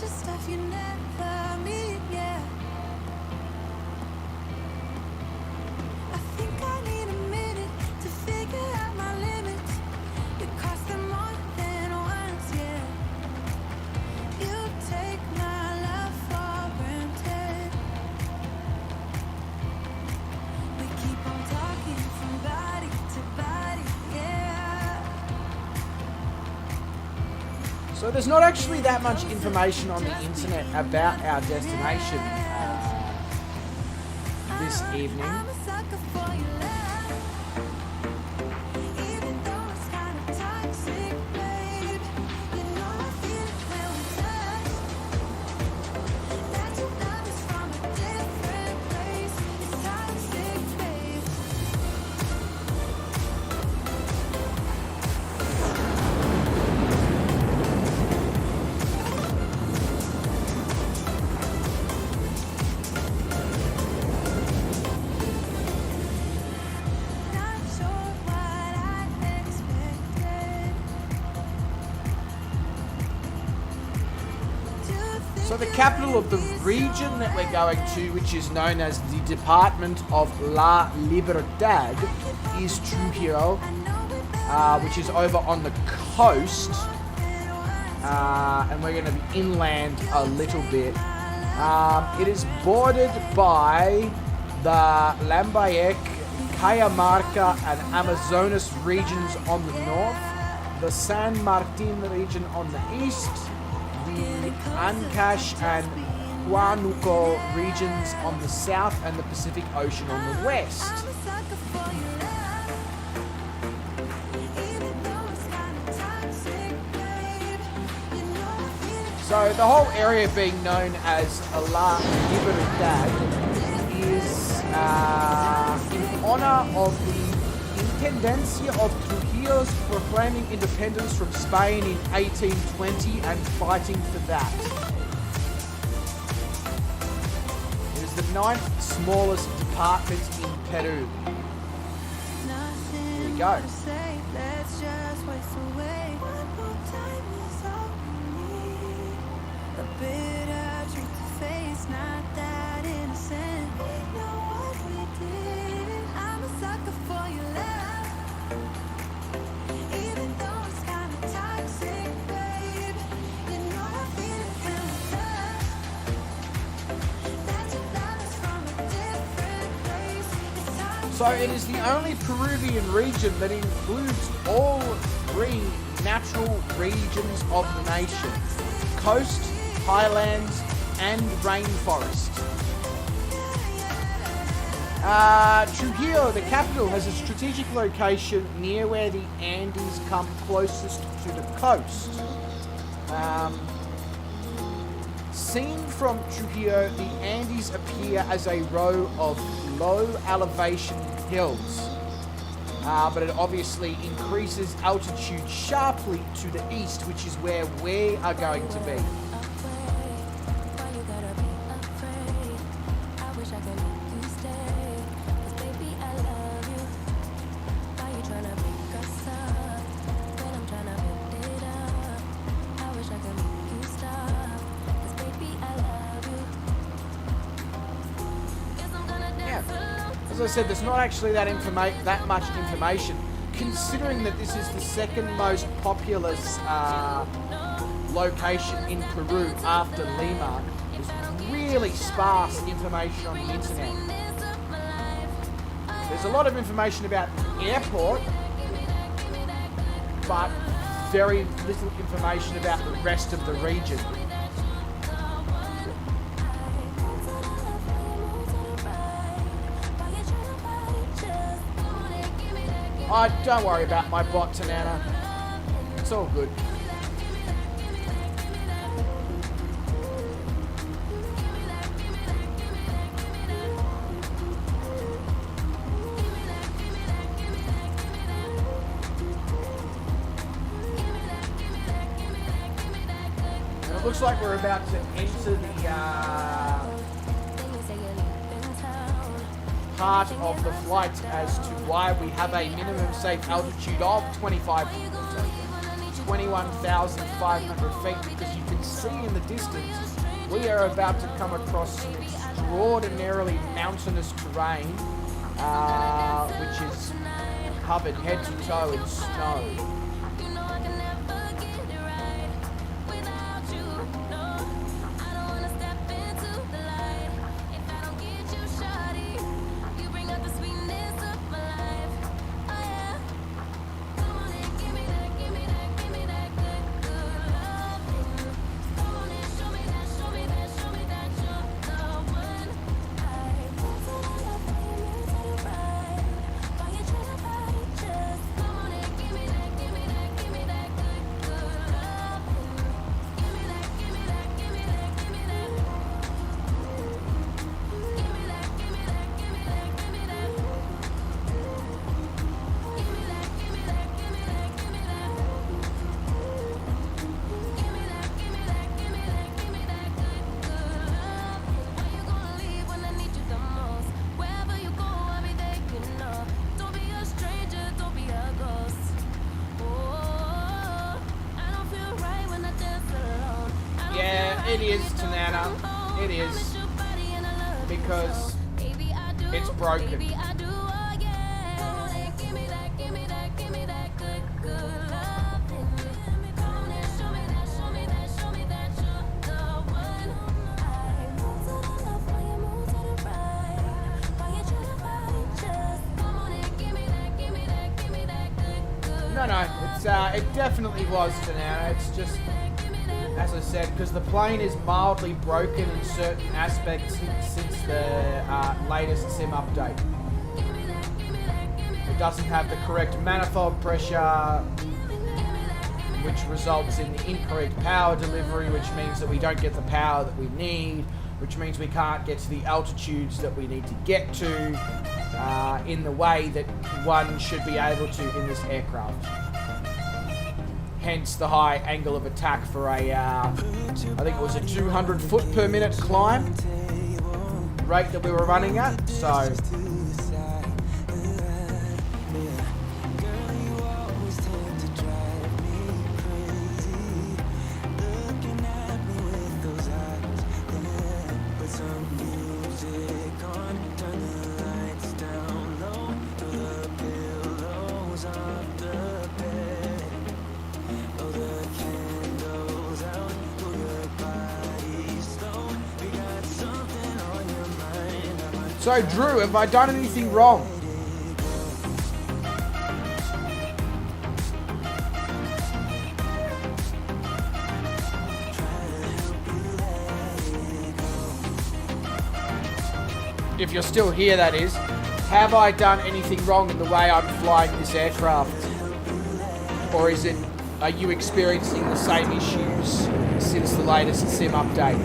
Stuff you never meet, yeah. I think I need a minute to figure out my limits. You cross them more than once, yeah. You take my love for granted. We keep on talking from body to body, yeah. So there's not actually that much information on the internet about our destination this evening. I'm a sucker for your love. Even though it's kind of toxic, babe. You know I feel it when we touch. That your love is from a different place. It's toxic, babe. Not sure what I expected. So the capital of the region that we're going to, which is known as the Department of La Libertad, is Trujillo, which is over on the coast. And we're going to be inland a little bit. It is bordered by the Lambayeque, Cajamarca, and Amazonas regions on the north, the San Martin region on the east, the Ancash and Huánuco regions on the south, and the Pacific Ocean on the west. I'm a sucker for your love. Even though it's kind of toxic, babe. You know I feel it. So the whole area being known as La Libertad is in honor of the Intendencia of Trujillo's proclaiming independence from Spain in 1820 and fighting for that. It is the 9th smallest department in Peru. Nothing Here we go. to say, let's just waste away. One more time is all we need. A bitter truth to face, not that innocent. We know what we did. I'm a sucker for your love. Even though it's kind of toxic, babe. You know I feel it when we touch. That your love is from a different place. It's toxic. So it is the only Peruvian region that includes all three natural regions of the nation: coast, highlands, and rainforest. Trujillo, the capital, has a strategic location near where the Andes come closest to the coast. Seen from Trujillo, the Andes appear as a row of low elevation hills, but it obviously increases altitude sharply to the east, which is where we are going to be. Yeah. As I said, there's not actually that much information, considering that this is the second most populous location in Peru after Lima. There's really sparse information on the internet. There's a lot of information about the airport, but very little information about the rest of the region. Oh, don't worry about my bot, Tanana. It's all good. And it looks like we're about to enter the part of the flight as to why we have a minimum safe altitude of 21,500 feet, because you can see in the distance we are about to come across some extraordinarily mountainous terrain, which is covered head to toe in snow. It is, Tanana. It is. Because it's broken. No, it definitely was, Tanana. It's just, as I said, because the plane is mildly broken in certain aspects since the latest sim update. It doesn't have the correct manifold pressure, which results in the incorrect power delivery, which means that we don't get the power that we need, which means we can't get to the altitudes that we need to get to in the way that one should be able to in this aircraft. Hence the high angle of attack for a, I think it was a 200 foot per minute climb rate that we were running at, so. So, Drew, have I done anything wrong? If you're still here, that is. Have I done anything wrong in the way I'm flying this aircraft? Or are you experiencing the same issues since the latest sim update?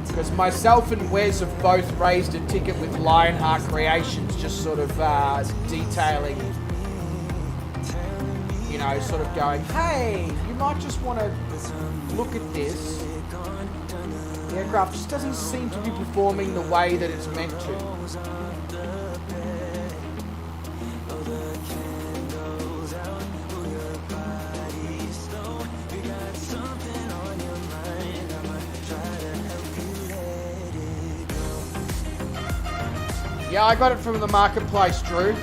Because myself and Wes have both raised a ticket with Lionheart Creations, just sort of detailing, you know, sort of going, hey, you might just want to look at this. The aircraft just doesn't seem to be performing the way that it's meant to. Yeah, I got it from the marketplace, Drew.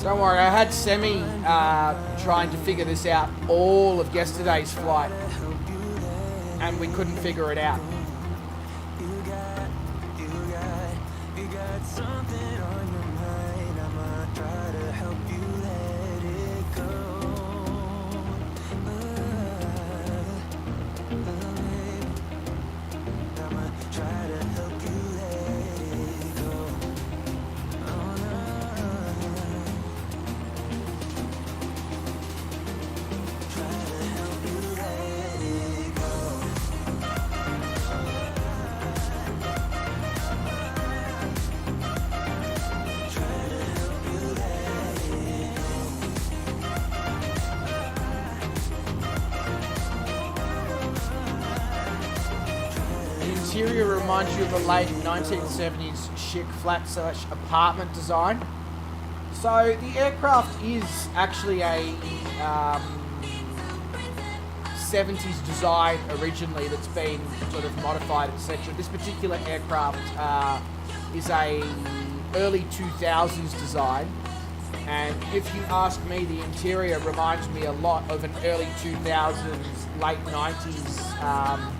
Don't worry, I had Semi trying to figure this out all of yesterday's flight, and we couldn't figure it out. Interior reminds you of a late 1970s chic flat/apartment design. So the aircraft is actually a 70s design originally that's been sort of modified, etc. This particular aircraft is a early 2000s design, and if you ask me, the interior reminds me a lot of an early 2000s, late 90s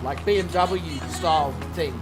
like BMW style thing.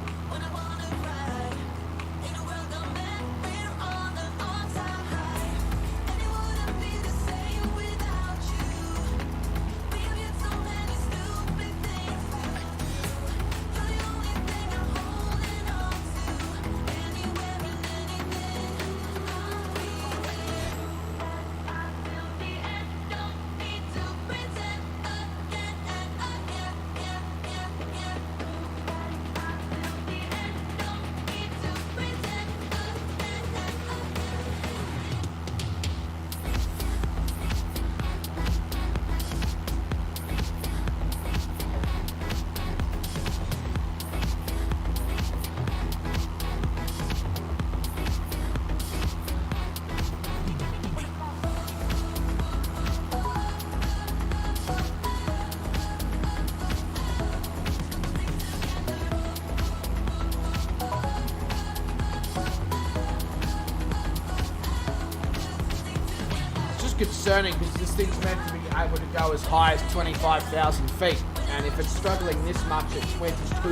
Concerning because this thing's meant to be able to go as high as 25,000 feet, and if it's struggling this much at 22,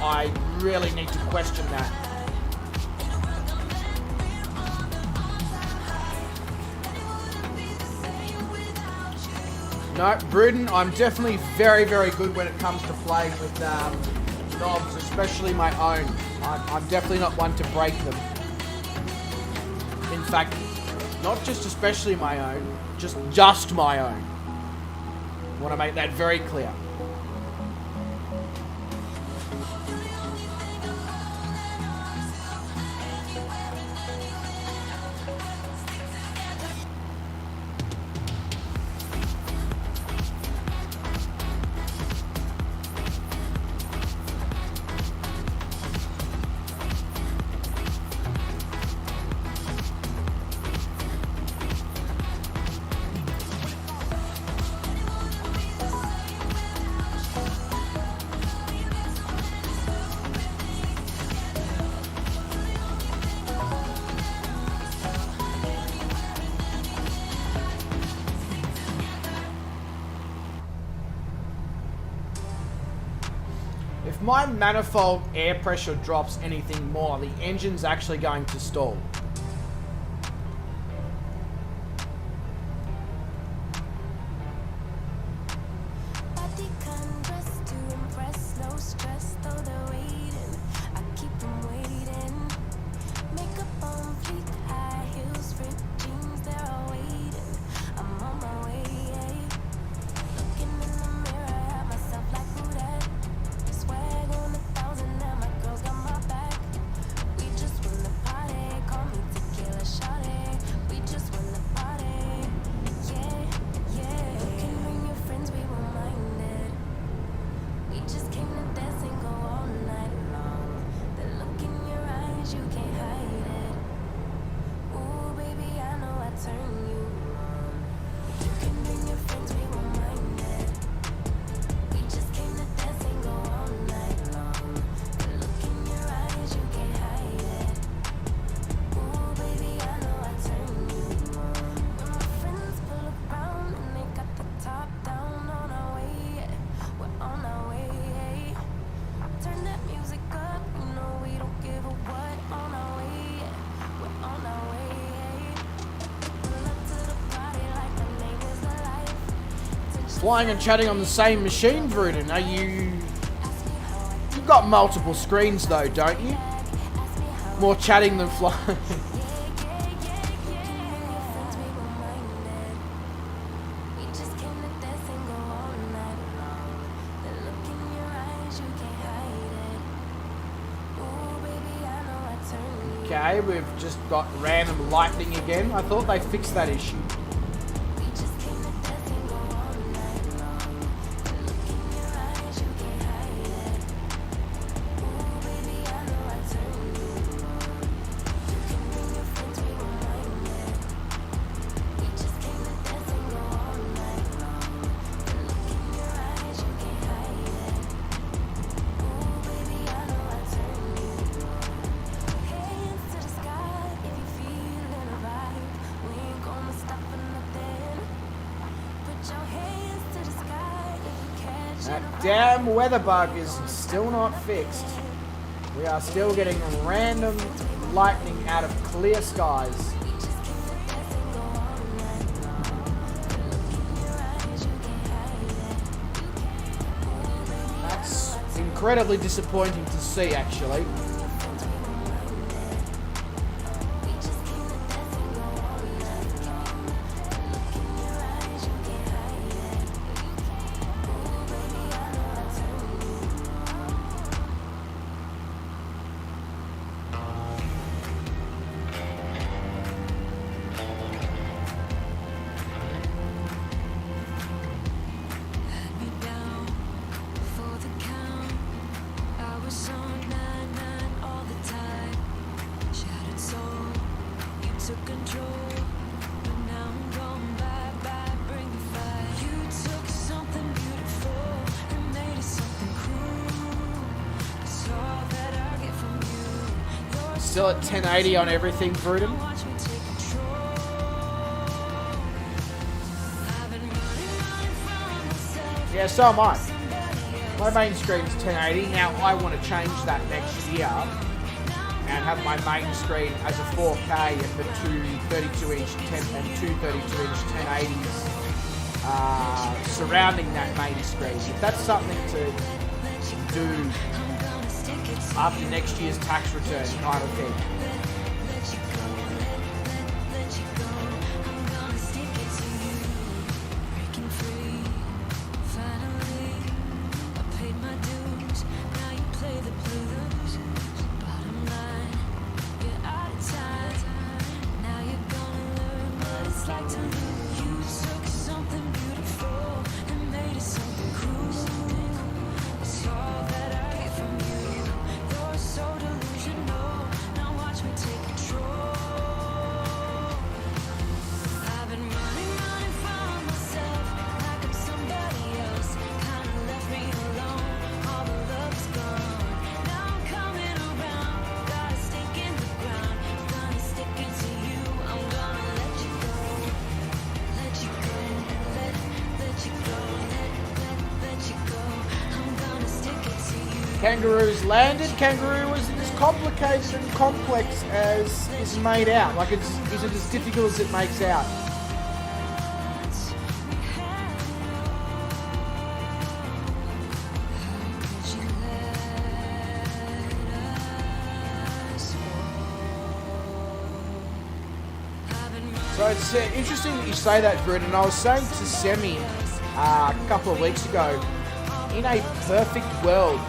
I really need to question that. No, Bruden, I'm definitely very, very good when it comes to playing with knobs, especially my own. I'm definitely not one to break them. In fact, not just especially my own, just my own. I want to make that very clear. If my manifold air pressure drops anything more, the engine's actually going to stall. flying and chatting on the same machine, Vruden? Are you... You've got multiple screens though, don't you? More chatting than flying. Okay, we've just got random lightning again. I thought they fixed that issue. That damn weather bug is still not fixed. We are still getting random lightning out of clear skies. That's incredibly disappointing to see, actually. Still at 1080 on everything, Vruden. Yeah, so am I. My main screen's 1080. Now I want to change that next year and have my main screen as a 4K and the two 32-inch and two 32-inch 1080s surrounding that main screen. If that's something to do after next year's tax return kind of thing. Kangaroo's landed. Kangaroo isn't as complicated and complex as is made out. Like, is it as difficult as it makes out? So it's interesting that you say that, Vruden. And I was saying to Semi a couple of weeks ago, in a perfect world,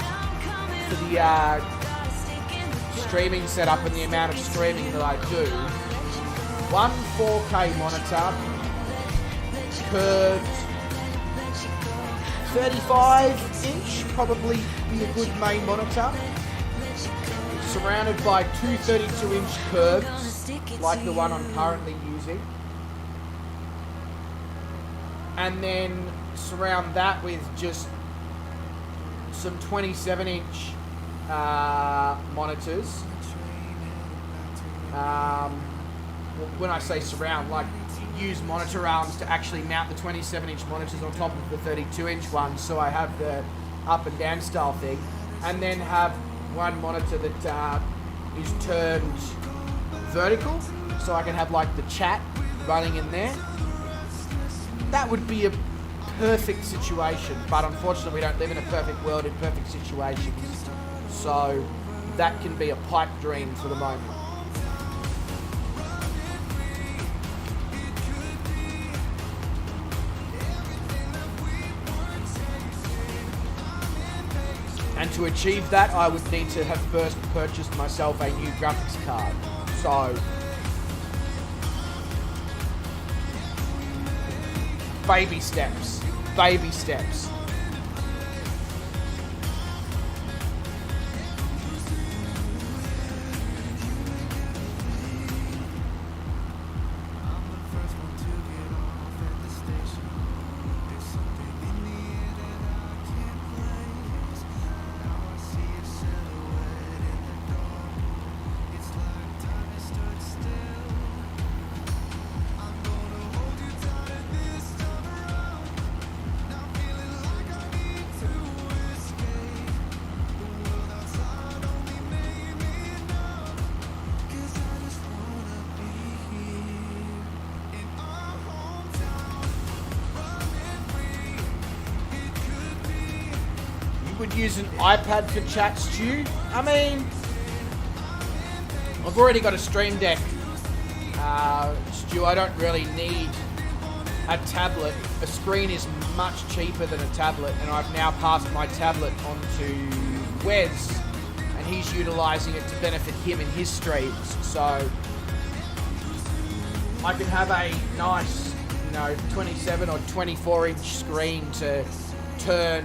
for the streaming setup and the amount of streaming that I do, one 4K monitor, curved 35-inch, probably be a good main monitor, surrounded by two 32-inch curves, like the one I'm currently using, and then surround that with just some 27-inch monitors. When I say surround, like use monitor arms to actually mount the 27-inch monitors on top of the 32-inch ones, so I have the up and down style thing, and then have one monitor that is turned vertical, so I can have like the chat running in there. That would be a perfect situation, but unfortunately we don't live in a perfect world in perfect situations. So that can be a pipe dream for the moment. And to achieve that, I would need to have first purchased myself a new graphics card. So, baby steps. Baby steps. Would use an iPad for chat, Stu? I mean, I've already got a Stream Deck, Stu. I don't really need a tablet. A screen is much cheaper than a tablet, and I've now passed my tablet on to Wes, and he's utilising it to benefit him in his streams. So I can have a nice, 27 or 24 inch screen to turn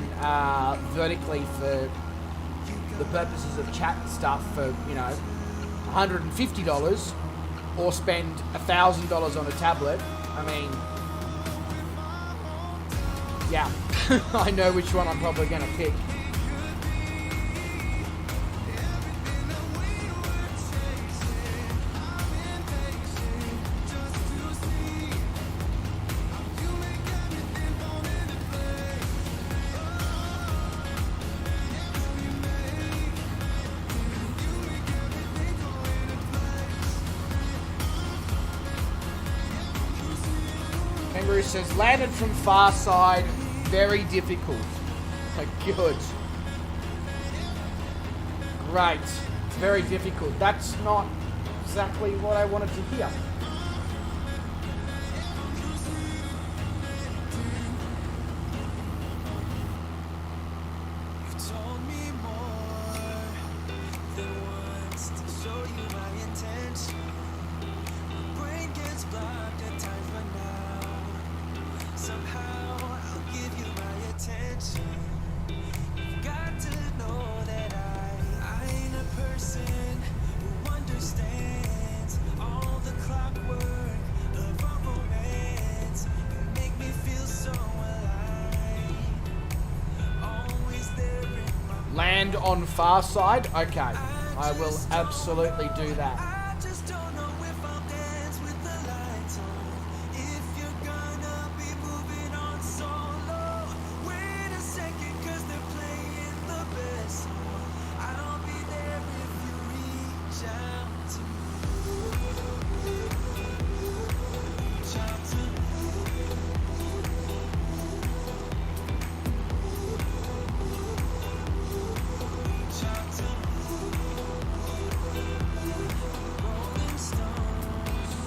vertically for the purposes of chat and stuff for, $150, or spend $1,000 on a tablet. I mean, yeah, I know which one I'm probably going to pick. Kangaroo says, landed from far side, very difficult. Good. Great. Very difficult. That's not exactly what I wanted to hear. Land on far side? Okay. I will absolutely do that.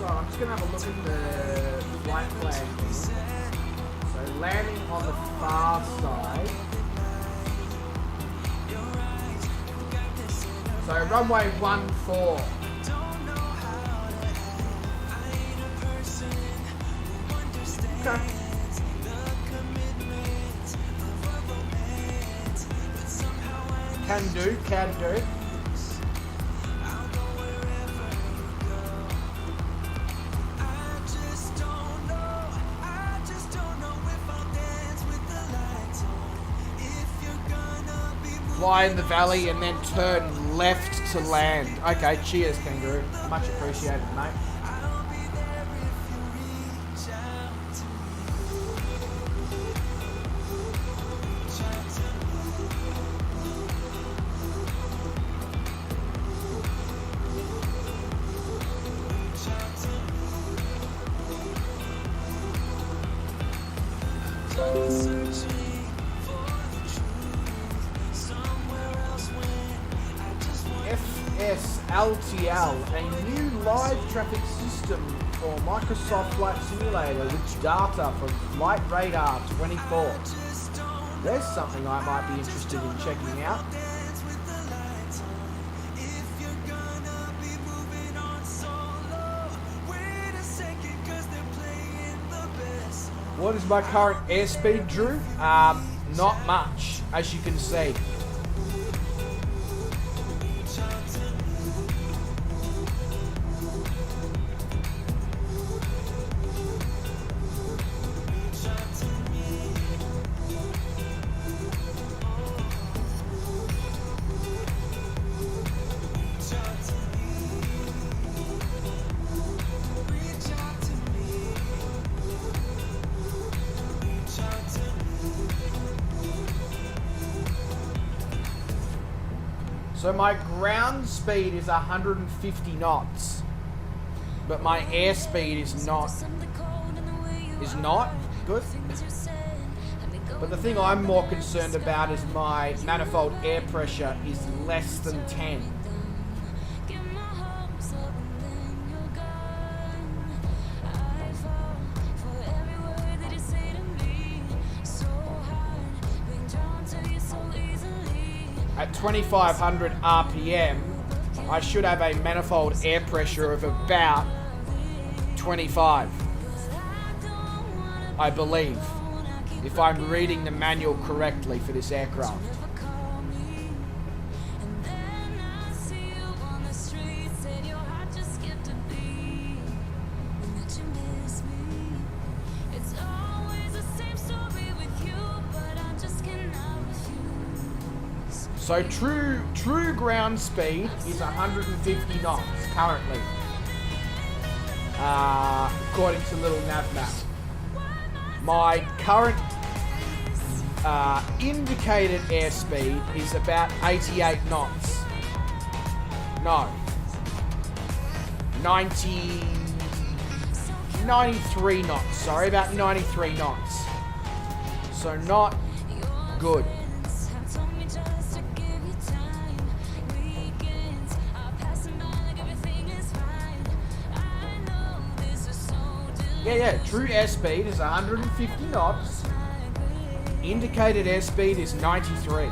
I'm just going to have a look at the flight plan. So landing on the far side. So runway 14. Okay. Can do, can do. Fly in the valley and then turn left to land. Okay, cheers, Kangaroo. Much appreciated, mate. MSFS LTL, a new live traffic system for Microsoft Flight Simulator with data from Flight Radar 24. There's something I might be interested in checking out. What is my current airspeed, Drew? Not much, as you can see. So my ground speed is 150 knots, but my airspeed is not good. But the thing I'm more concerned about is my manifold air pressure is less than 10. At 2500 RPM, I should have a manifold air pressure of about 25. I believe, if I'm reading the manual correctly for this aircraft. So true ground speed is 150 knots currently, according to little nav map. My current indicated airspeed is about 88 knots. No, 93 knots. Sorry, about 93 knots. So not good. Yeah, true airspeed is 150 knots. Indicated airspeed is 93.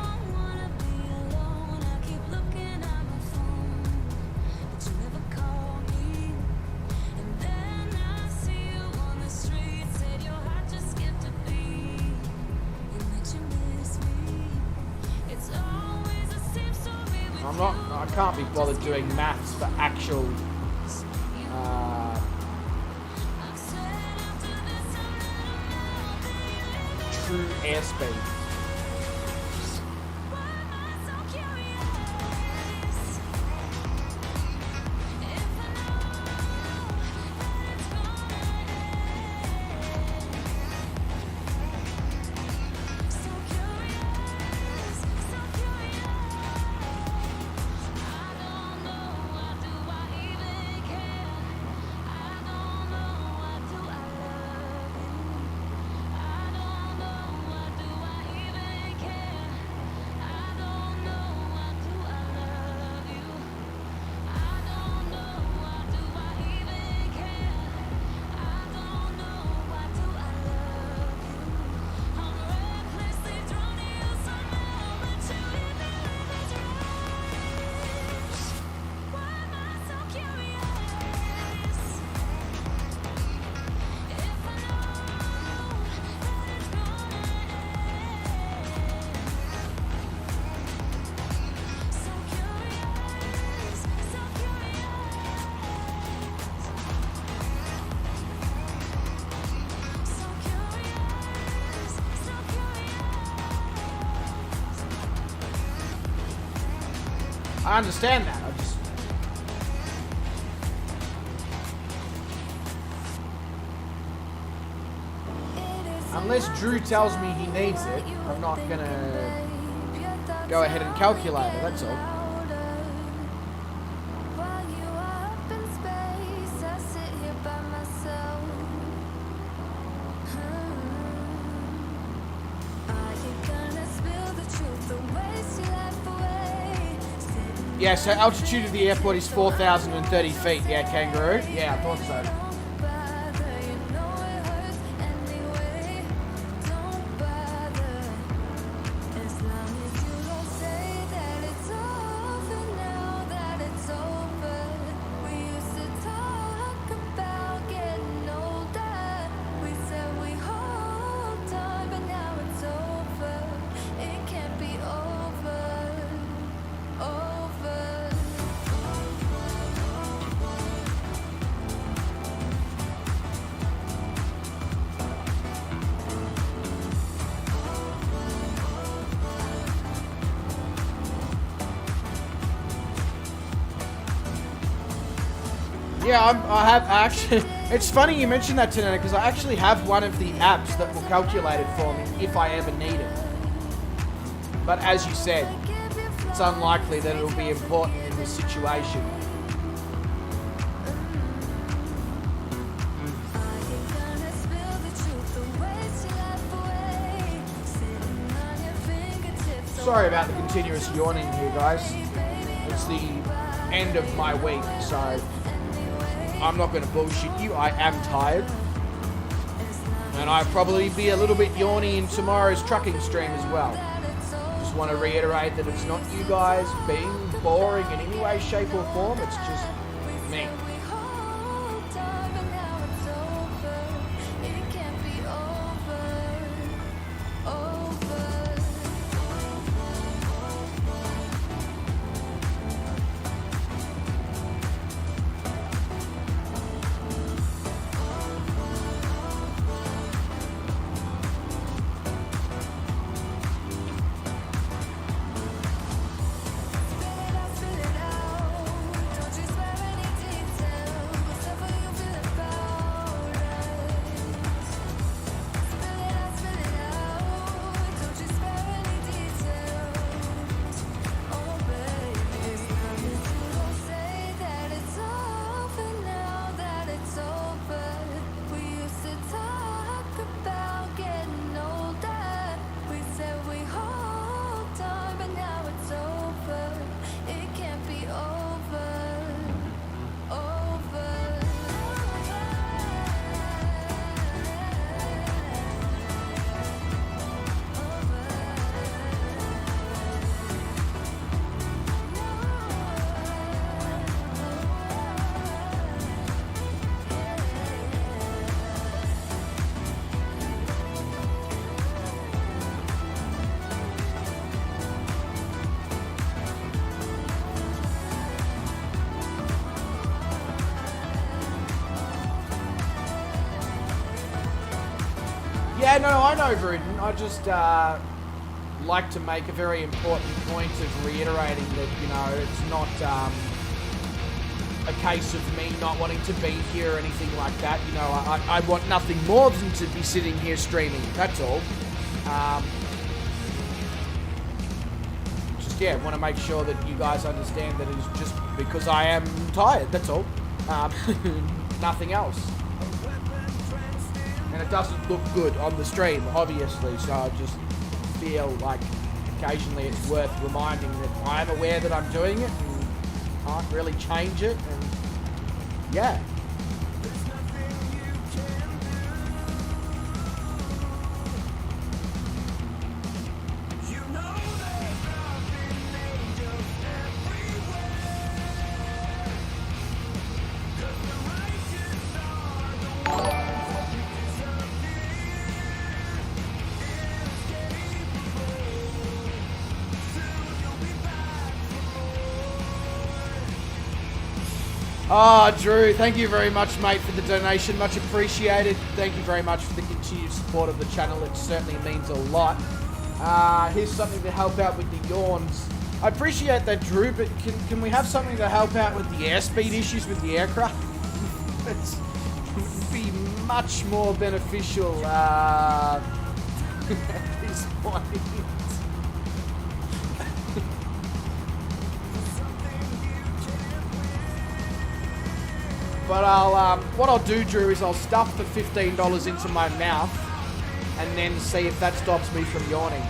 I can't be bothered doing maths for actual true airspeed. I understand that. Unless Drew tells me he needs it, I'm not gonna go ahead and calculate it, that's all. Yeah, so altitude of the airport is 4,030 feet. Yeah, Kangaroo. Yeah, I thought so. Yeah, I actually, it's funny you mentioned that, Tanetta, because I actually have one of the apps that will calculate it for me if I ever need it. But as you said, it's unlikely that it'll be important in this situation. Sorry about the continuous yawning here, guys. It's the end of my week, so I'm not going to bullshit you. I am tired. And I'll probably be a little bit yawny in tomorrow's trucking stream as well. Just want to reiterate that it's not you guys being boring in any way, shape or form. It's just me. Yeah, no, I know, Vruden. I just like to make a very important point of reiterating that, you know, it's not a case of me not wanting to be here or anything like that. You know, I want nothing more than to be sitting here streaming. That's all. Just, yeah, want to make sure that you guys understand that it's just because I am tired. That's all. Nothing else. And it doesn't look good on the stream, obviously, so I just feel like occasionally it's worth reminding that I am aware that I'm doing it and can't really change it, and yeah. Oh, Drew, thank you very much, mate, for the donation. Much appreciated. Thank you very much for the continued support of the channel. It certainly means a lot. Here's something to help out with the yawns. I appreciate that, Drew, but can we have something to help out with the airspeed issues with the aircraft? It would be much more beneficial at this point. But what I'll do, Drew, is I'll stuff the $15 into my mouth and then see if that stops me from yawning.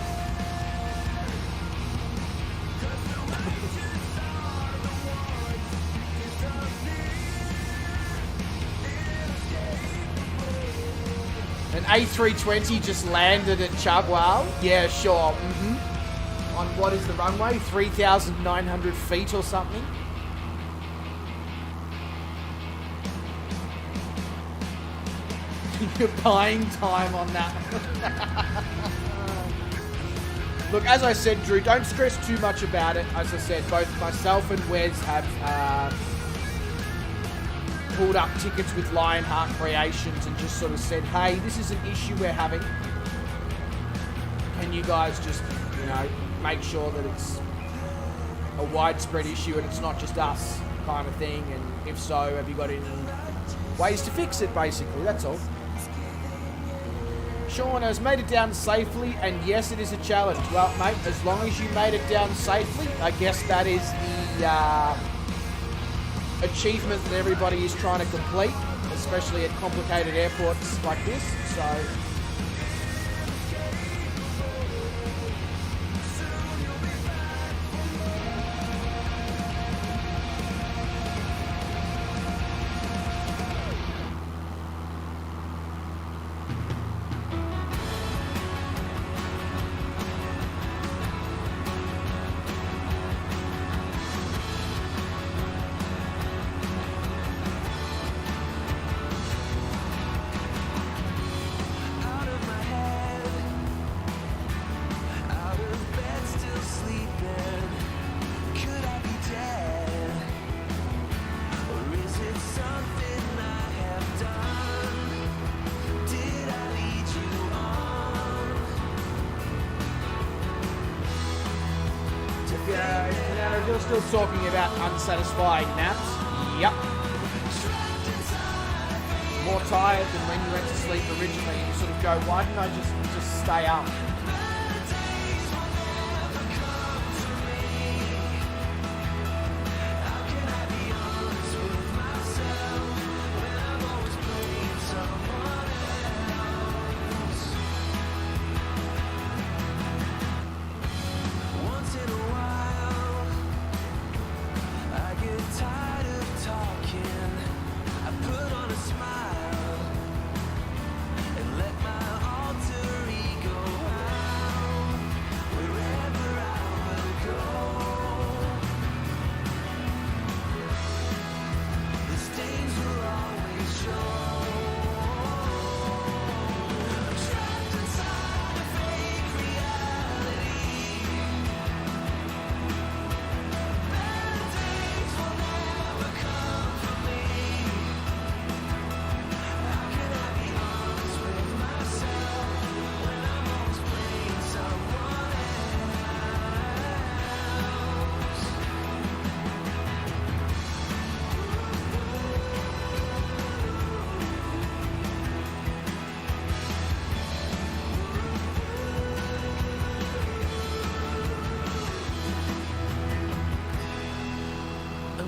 A320 just landed at Chagual. Yeah, sure. On what is the runway? 3,900 feet or something? You're buying time on that. Look, as I said, Drew, don't stress too much about it. As I said, both myself and Wes have pulled up tickets with Lionheart Creations and just sort of said, hey, this is an issue we're having. Can you guys just, you know, make sure that it's a widespread issue and it's not just us kind of thing? And if so, have you got any ways to fix it, basically? That's all. Sean has made it down safely, and yes, it is a challenge. Well, mate, as long as you made it down safely, I guess that is the achievement that everybody is trying to complete, especially at complicated airports like this. So you're still talking about unsatisfying naps. Yep. More tired than when you went to sleep originally. You sort of go, why didn't I just stay up?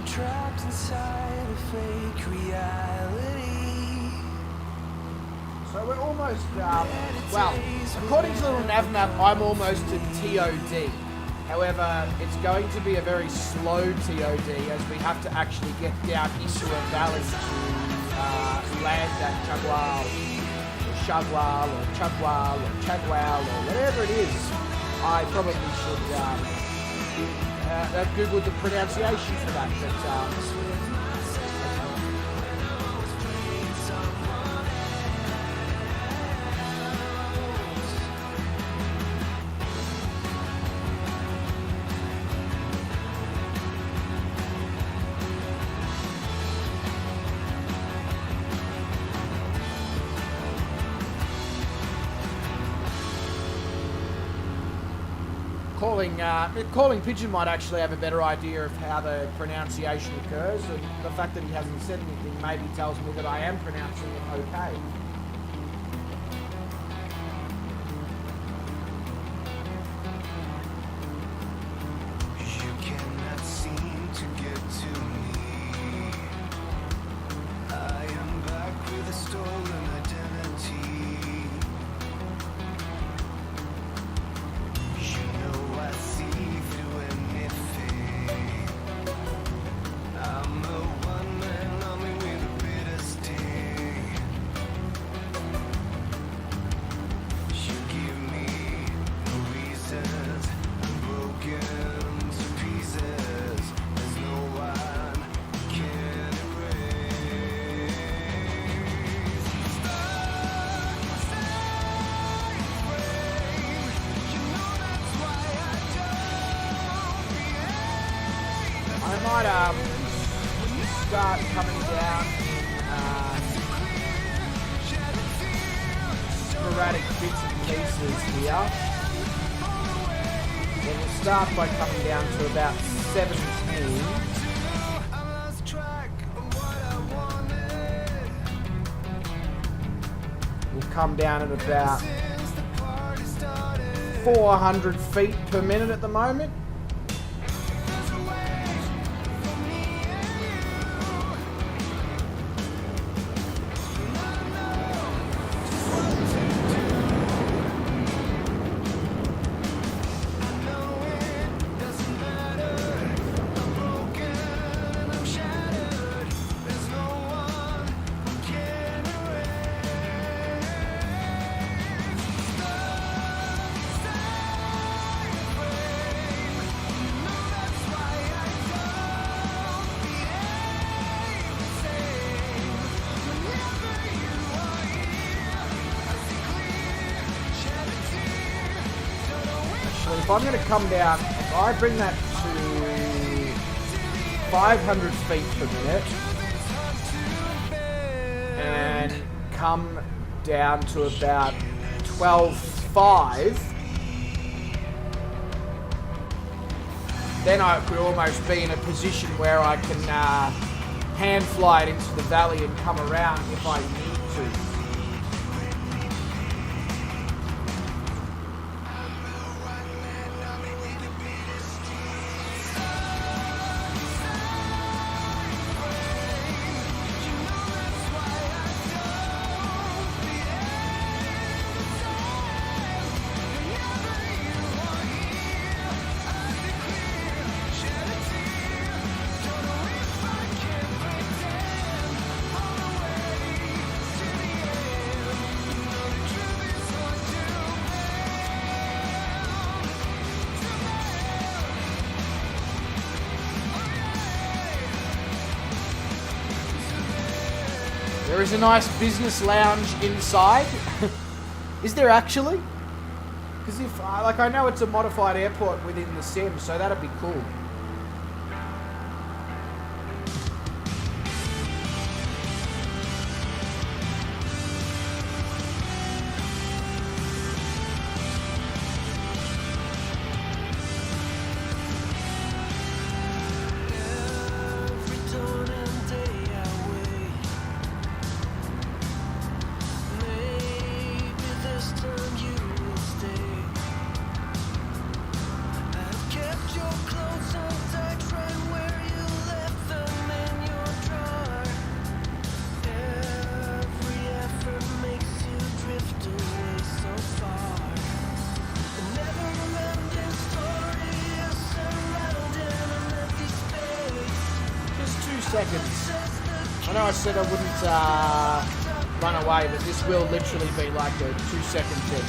Trapped inside a fake reality. So we're almost, well, according to the little nav map, I'm almost to TOD. However, it's going to be a very slow TOD as we have to actually get down into a valley to land at Chagual, or Chagual, or Chagual, or Chagual, or whatever it is. I probably should I've googled the pronunciation for that, but calling Pigeon might actually have a better idea of how the pronunciation occurs, and the fact that he hasn't said anything maybe tells me that I am pronouncing it okay. You cannot seem to get to me. I am back with a stolen identity. might start coming down sporadic bits and pieces here. Then we'll start by coming down to about 17. We'll come down at about 400 feet per minute at the moment. If I'm going to come down, if I bring that to 500 feet per minute and come down to about 12.5, then I could almost be in a position where I can hand fly it into the valley and come around if I need to. There is a nice business lounge inside. Is there actually? Because if, like, I know it's a modified airport within the sim, so that'd be cool. Seconds. I know I said I wouldn't run away, but this will literally be like a 2-second thing.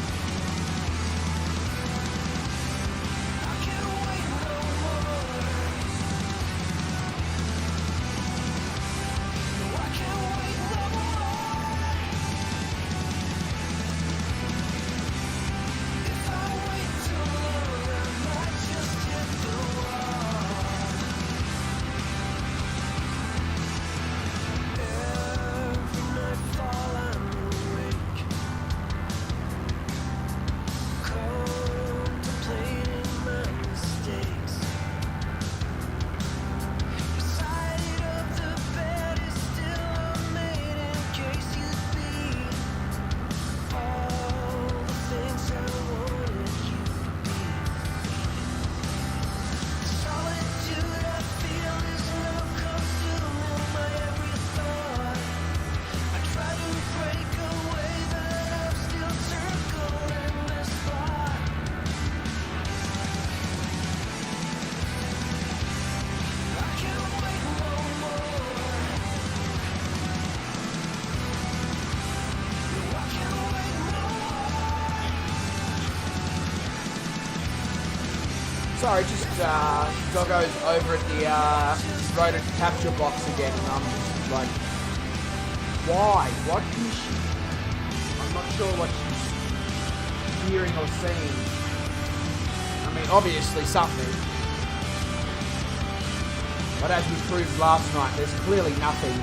Sorry, just Doggo's over at the rotor capture box again, and I'm just like, why? What is she? I'm not sure what she's hearing or seeing. I mean, obviously something. But as we proved last night, there's clearly nothing.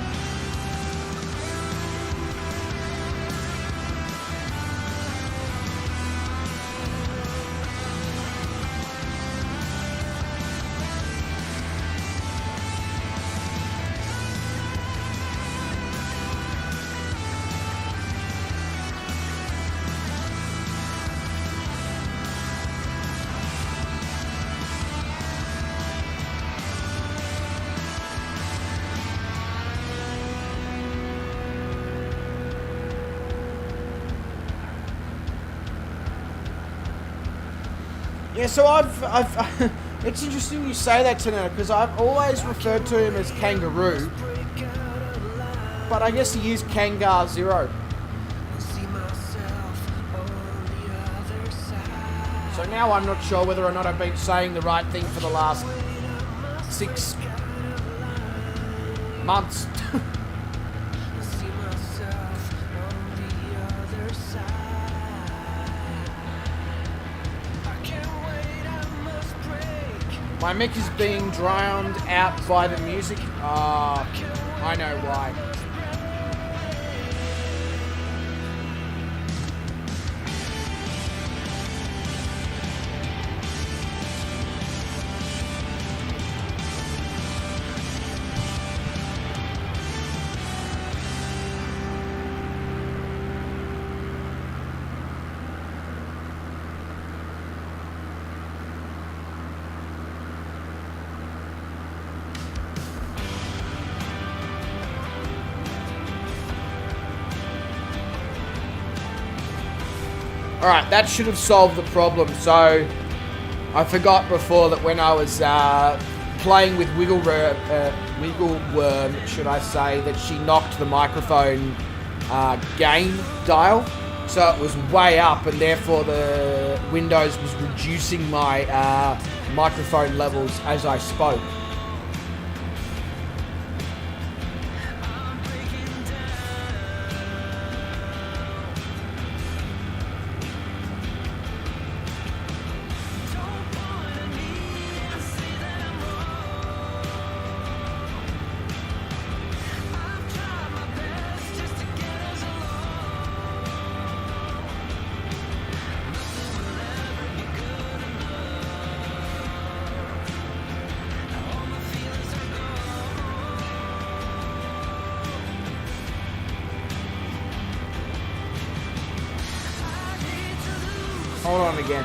Yeah, so I've it's interesting you say that, Tanner, because I've always referred to him as Kangaroo, but I guess he is Kangar Zero. So now I'm not sure whether or not I've been saying the right thing for the last 6 months. My mic is being drowned out by the music. Ah, I know why. Alright, that should have solved the problem. So, I forgot before that when I was playing with Wiggleworm, should I say, that she knocked the microphone gain dial. So it was way up, and therefore the Windows was reducing my microphone levels as I spoke. Hold on again.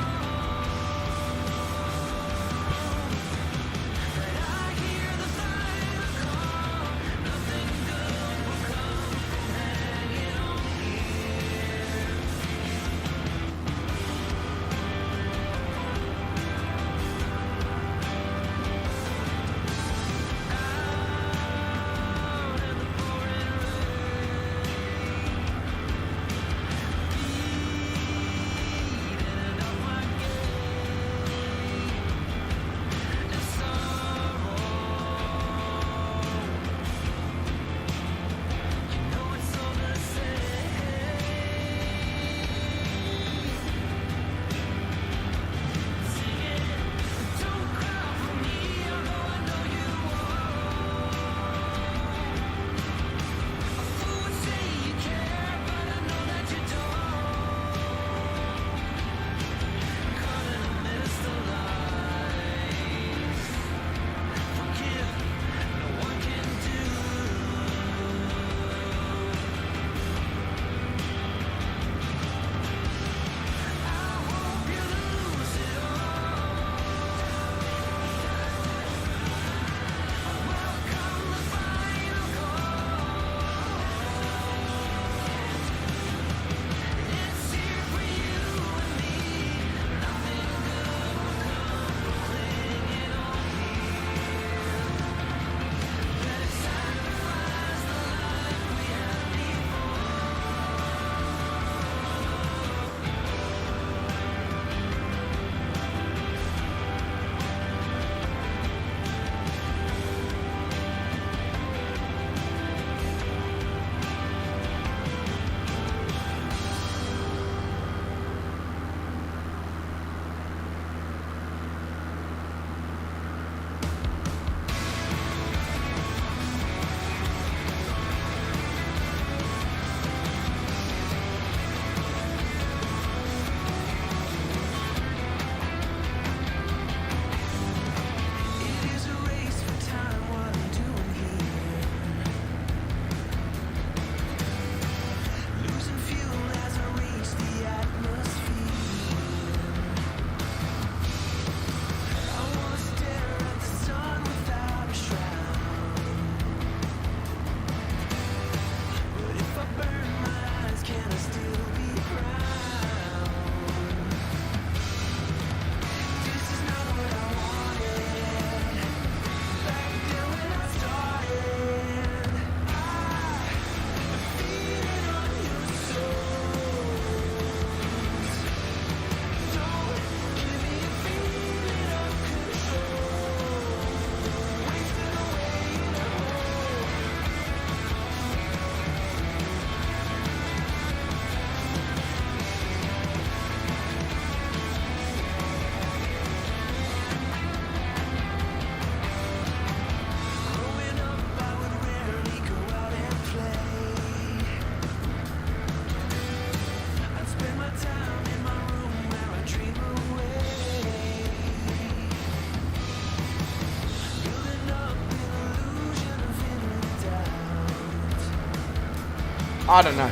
I don't know.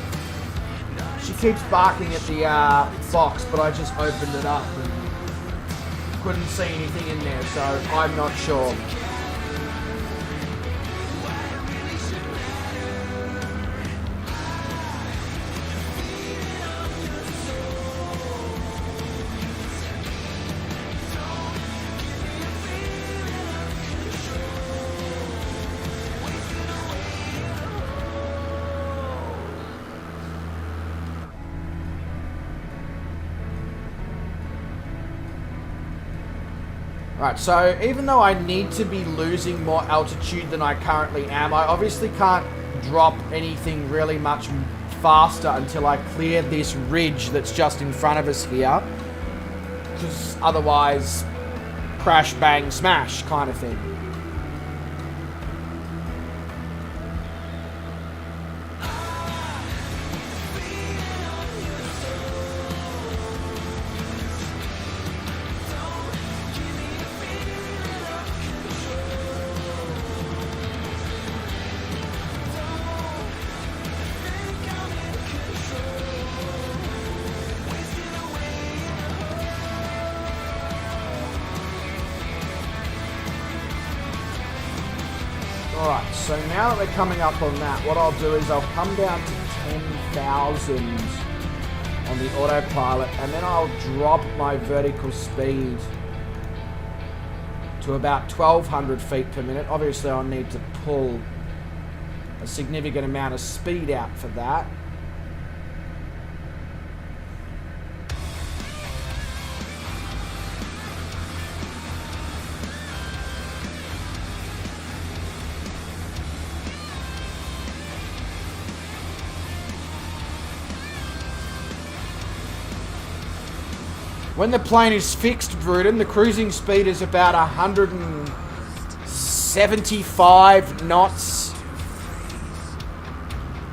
She keeps barking at the box, but I just opened it up and couldn't see anything in there, so I'm not sure. Right, so even though I need to be losing more altitude than I currently am, I obviously can't drop anything really much faster until I clear this ridge that's just in front of us here. Because otherwise, crash, bang, smash kind of thing. Alright, so now that we're coming up on that, what I'll do is I'll come down to 10,000 on the autopilot, and then I'll drop my vertical speed to about 1,200 feet per minute. Obviously, I'll need to pull a significant amount of speed out for that. When the plane is fixed, Bruden, the cruising speed is about 175 knots.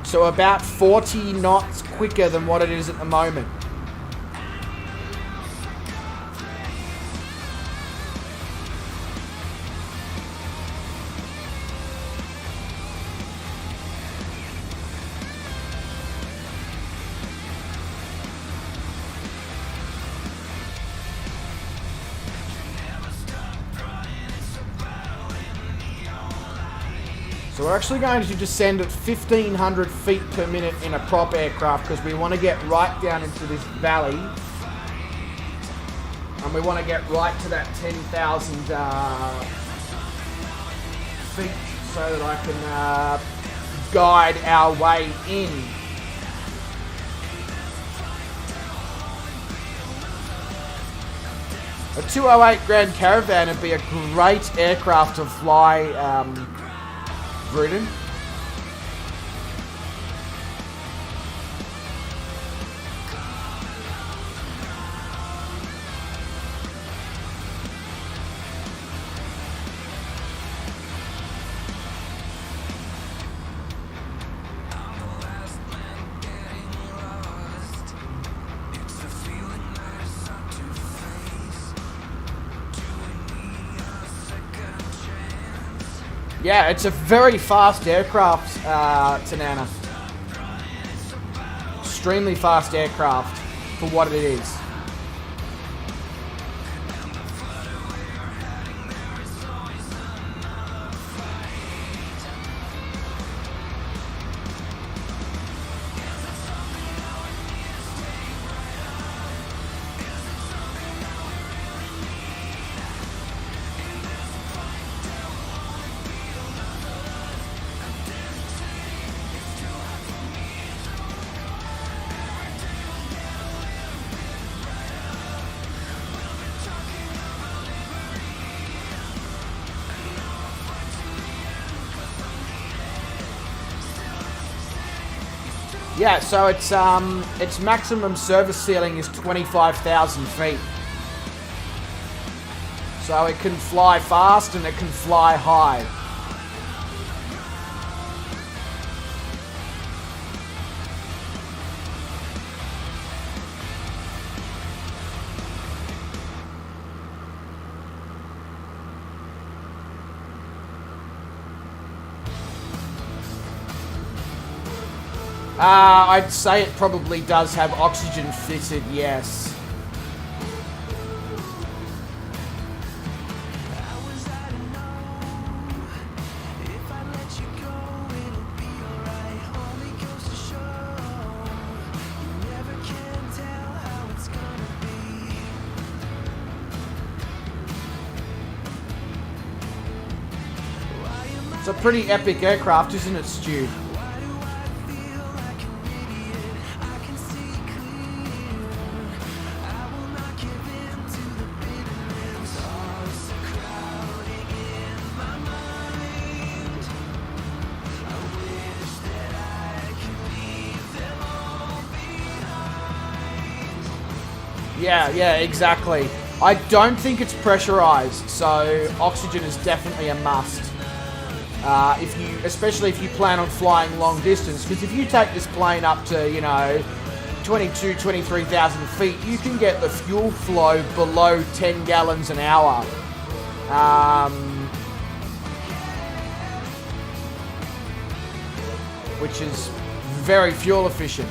So about 40 knots quicker than what it is at the moment. So we're actually going to descend at 1,500 feet per minute in a prop aircraft because we want to get right down into this valley. And we want to get right to that 10,000 feet so that I can guide our way in. A 208 Grand Caravan would be a great aircraft to fly, Bruden. Yeah, it's a very fast aircraft, Tanana. Extremely fast aircraft for what it is. Yeah, so its maximum service ceiling is 25,000 feet. So it can fly fast and it can fly high. I'd say it probably does have oxygen fitted, yes. It's a pretty epic aircraft, isn't it, Stu? Yeah, exactly. I don't think it's pressurized, so oxygen is definitely a must. Especially if you plan on flying long distance, because if you take this plane up to, 22, 23,000 feet, you can get the fuel flow below 10 gallons an hour. Which is very fuel efficient.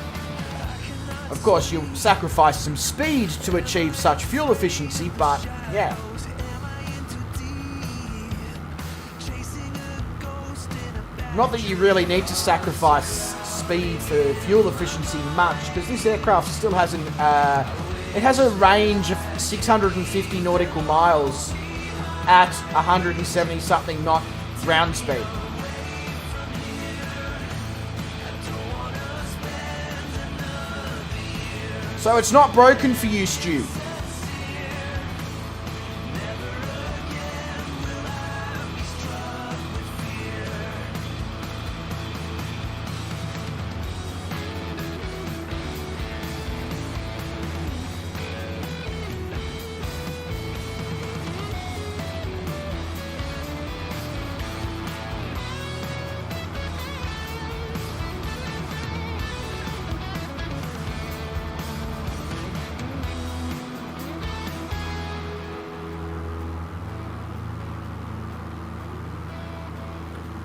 Of course, you'll sacrifice some speed to achieve such fuel efficiency, but yeah. Not that you really need to sacrifice speed for fuel efficiency much, because this aircraft still has it has a range of 650 nautical miles at 170 something knot ground speed. So it's not broken for you, Stu.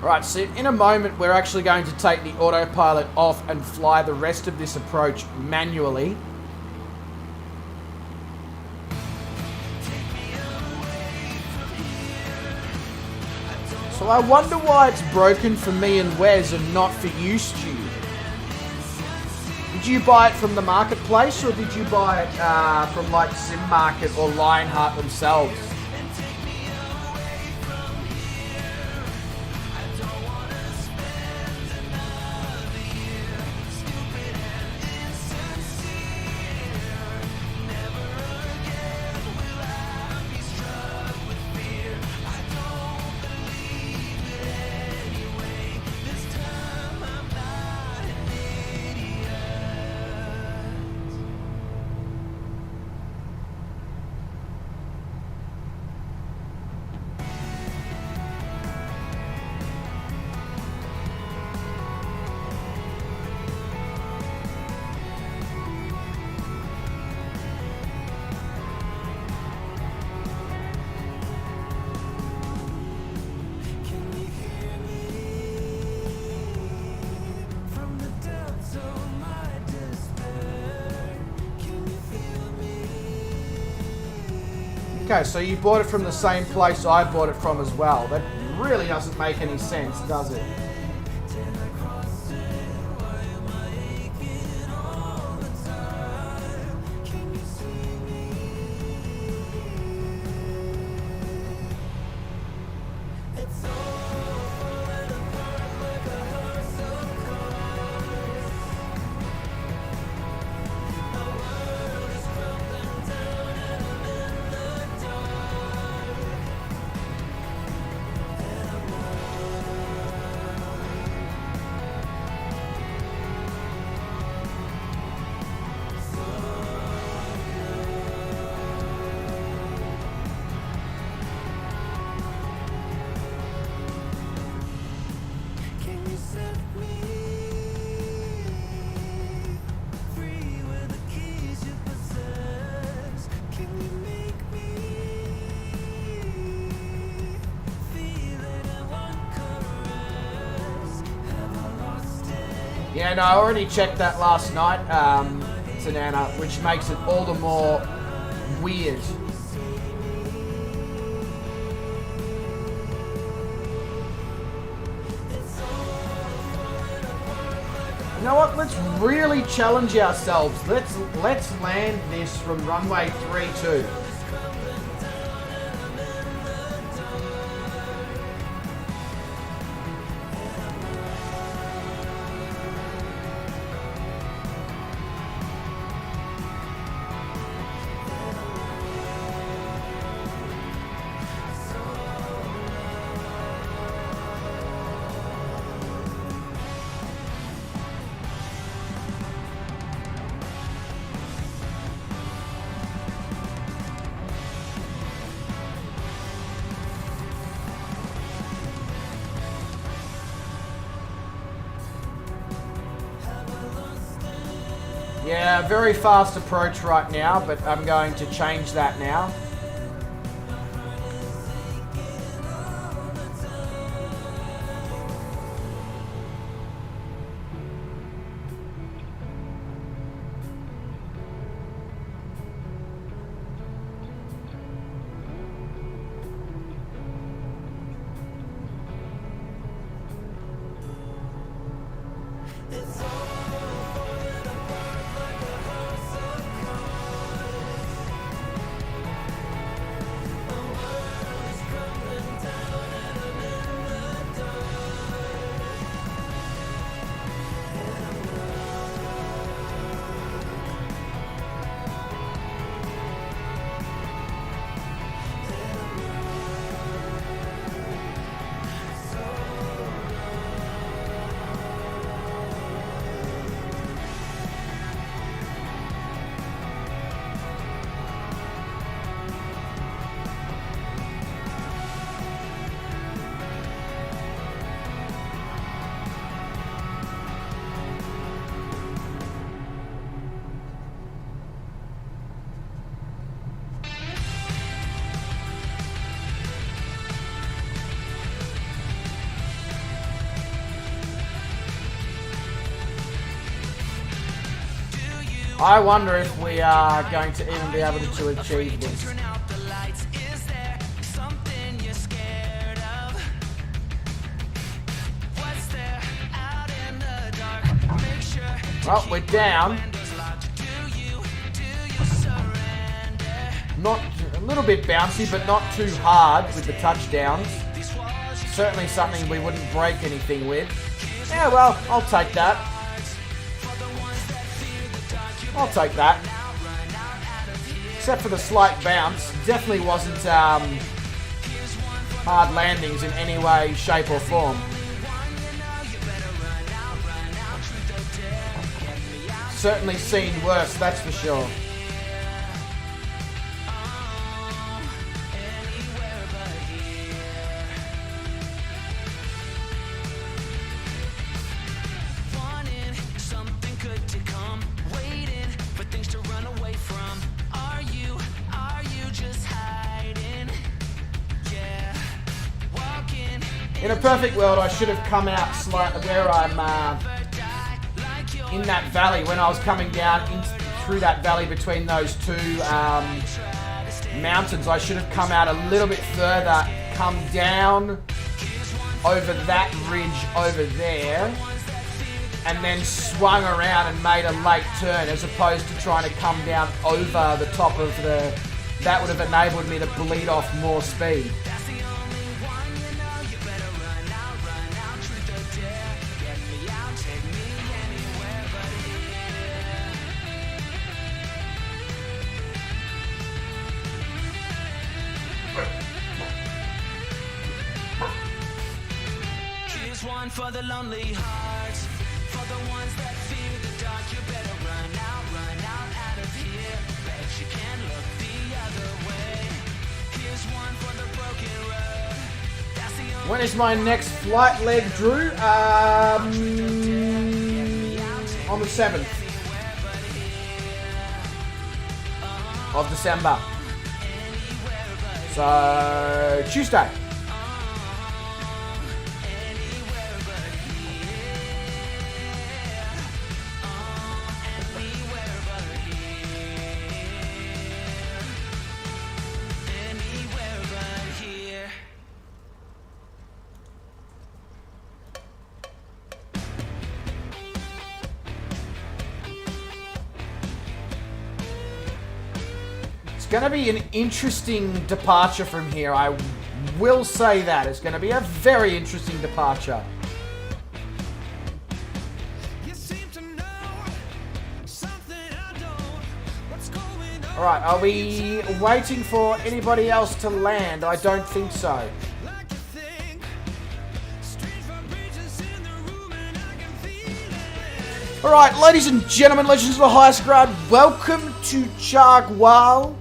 Right, so in a moment we're actually going to take the autopilot off and fly the rest of this approach manually. So I wonder why it's broken for me and Wes and not for you, Stu. Did you buy it from the marketplace, or did you buy it from like Sim Market or Lionheart themselves? Okay, so you bought it from the same place I bought it from as well. That really doesn't make any sense, does it? Yeah, no, I already checked that last night, Tanana, which makes it all the more weird. You know what? Let's really challenge ourselves. Let's land this from runway 32. Yeah, very fast approach right now, but I'm going to change that now. I wonder if we are going to even be able to achieve this. Well, we're down. Not a little bit bouncy, but not too hard with the touchdowns. Certainly something we wouldn't break anything with. Yeah, well, I'll take that. I'll take that. Except for the slight bounce. Definitely wasn't hard landings in any way, shape or form. Certainly seen worse, that's for sure. In a perfect world, I should have come out slightly where I'm in that valley when I was coming down through that valley between those two mountains. I should have come out a little bit further, come down over that ridge over there, and then swung around and made a late turn as opposed to trying to come down over the top of the... That would have enabled me to bleed off more speed. For the lonely hearts, for the ones that fear the dark, you better run out of here. Bet you can look the other way. Here's one for the broken road. That's the only... When is my next flight leg, Drew? On the 7th of December. So, Tuesday. It's going to be an interesting departure from here. I will say that. It's going to be a very interesting departure. Alright, are we waiting for anybody else to land? I don't think so. Alright, ladies and gentlemen, legends of the highest grade, welcome to Chagual.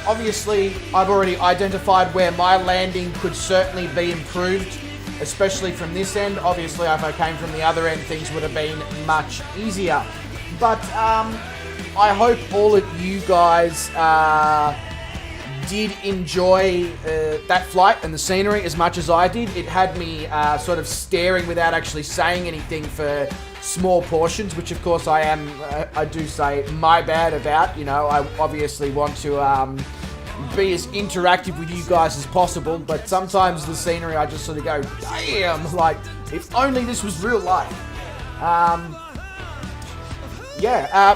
Obviously, I've already identified where my landing could certainly be improved, especially from this end. Obviously, if I came from the other end, things would have been much easier. But, I hope all of you guys did enjoy that flight and the scenery as much as I did. It had me sort of staring without actually saying anything for small portions, which of course I do say my bad about. You know, I obviously want to be as interactive with you guys as possible, but sometimes the scenery I just sort of go, damn, like, if only this was real life.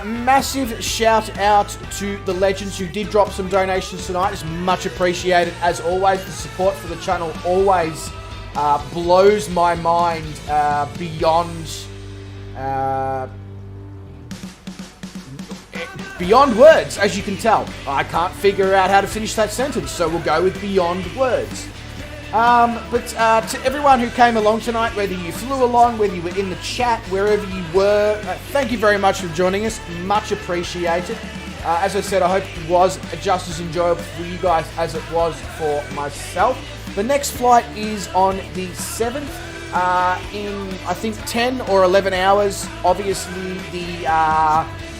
Massive shout out to the legends who did drop some donations tonight. It's much appreciated. As always, the support for the channel always blows my mind beyond words, as you can tell. I can't figure out how to finish that sentence, so we'll go with beyond words. But to everyone who came along tonight, whether you flew along, whether you were in the chat, wherever you were, thank you very much for joining us. Much appreciated. As I said, I hope it was just as enjoyable for you guys as it was for myself. The next flight is on the 7th in, I think, 10 or 11 hours. Obviously, the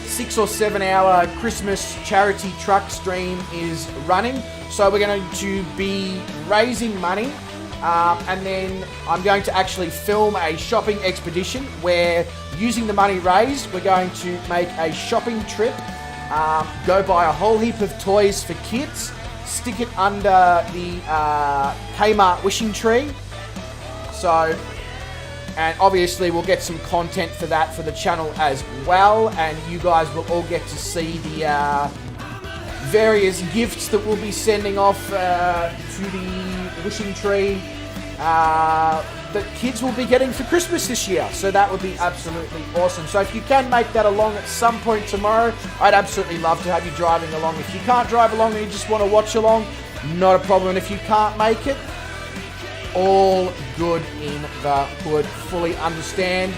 6 or 7 hour Christmas charity truck stream is running. So we're going to be raising money, and then I'm going to actually film a shopping expedition where, using the money raised, we're going to make a shopping trip, go buy a whole heap of toys for kids, stick it under the Kmart wishing tree. So, and obviously we'll get some content for that for the channel as well, and you guys will all get to see the various gifts that we'll be sending off to the wishing tree that kids will be getting for Christmas this year. So that would be absolutely awesome. So if you can make that along at some point tomorrow, I'd absolutely love to have you driving along. If you can't drive along and you just want to watch along, not a problem. And if you can't make it, all good in the hood. Fully understand.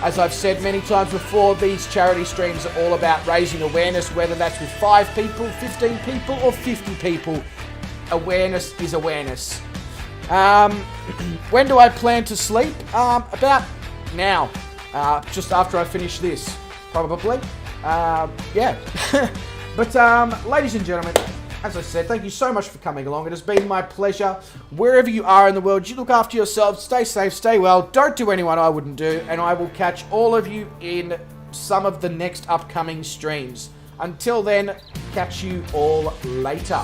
As I've said many times before, these charity streams are all about raising awareness, whether that's with 5 people, 15 people, or 50 people. Awareness is awareness. When do I plan to sleep? About now. Just after I finish this, probably. Yeah. But, ladies and gentlemen, as I said, thank you so much for coming along. It has been my pleasure. Wherever you are in the world, you look after yourselves, stay safe, stay well, don't do anyone I wouldn't do, and I will catch all of you in some of the next upcoming streams. Until then, catch you all later.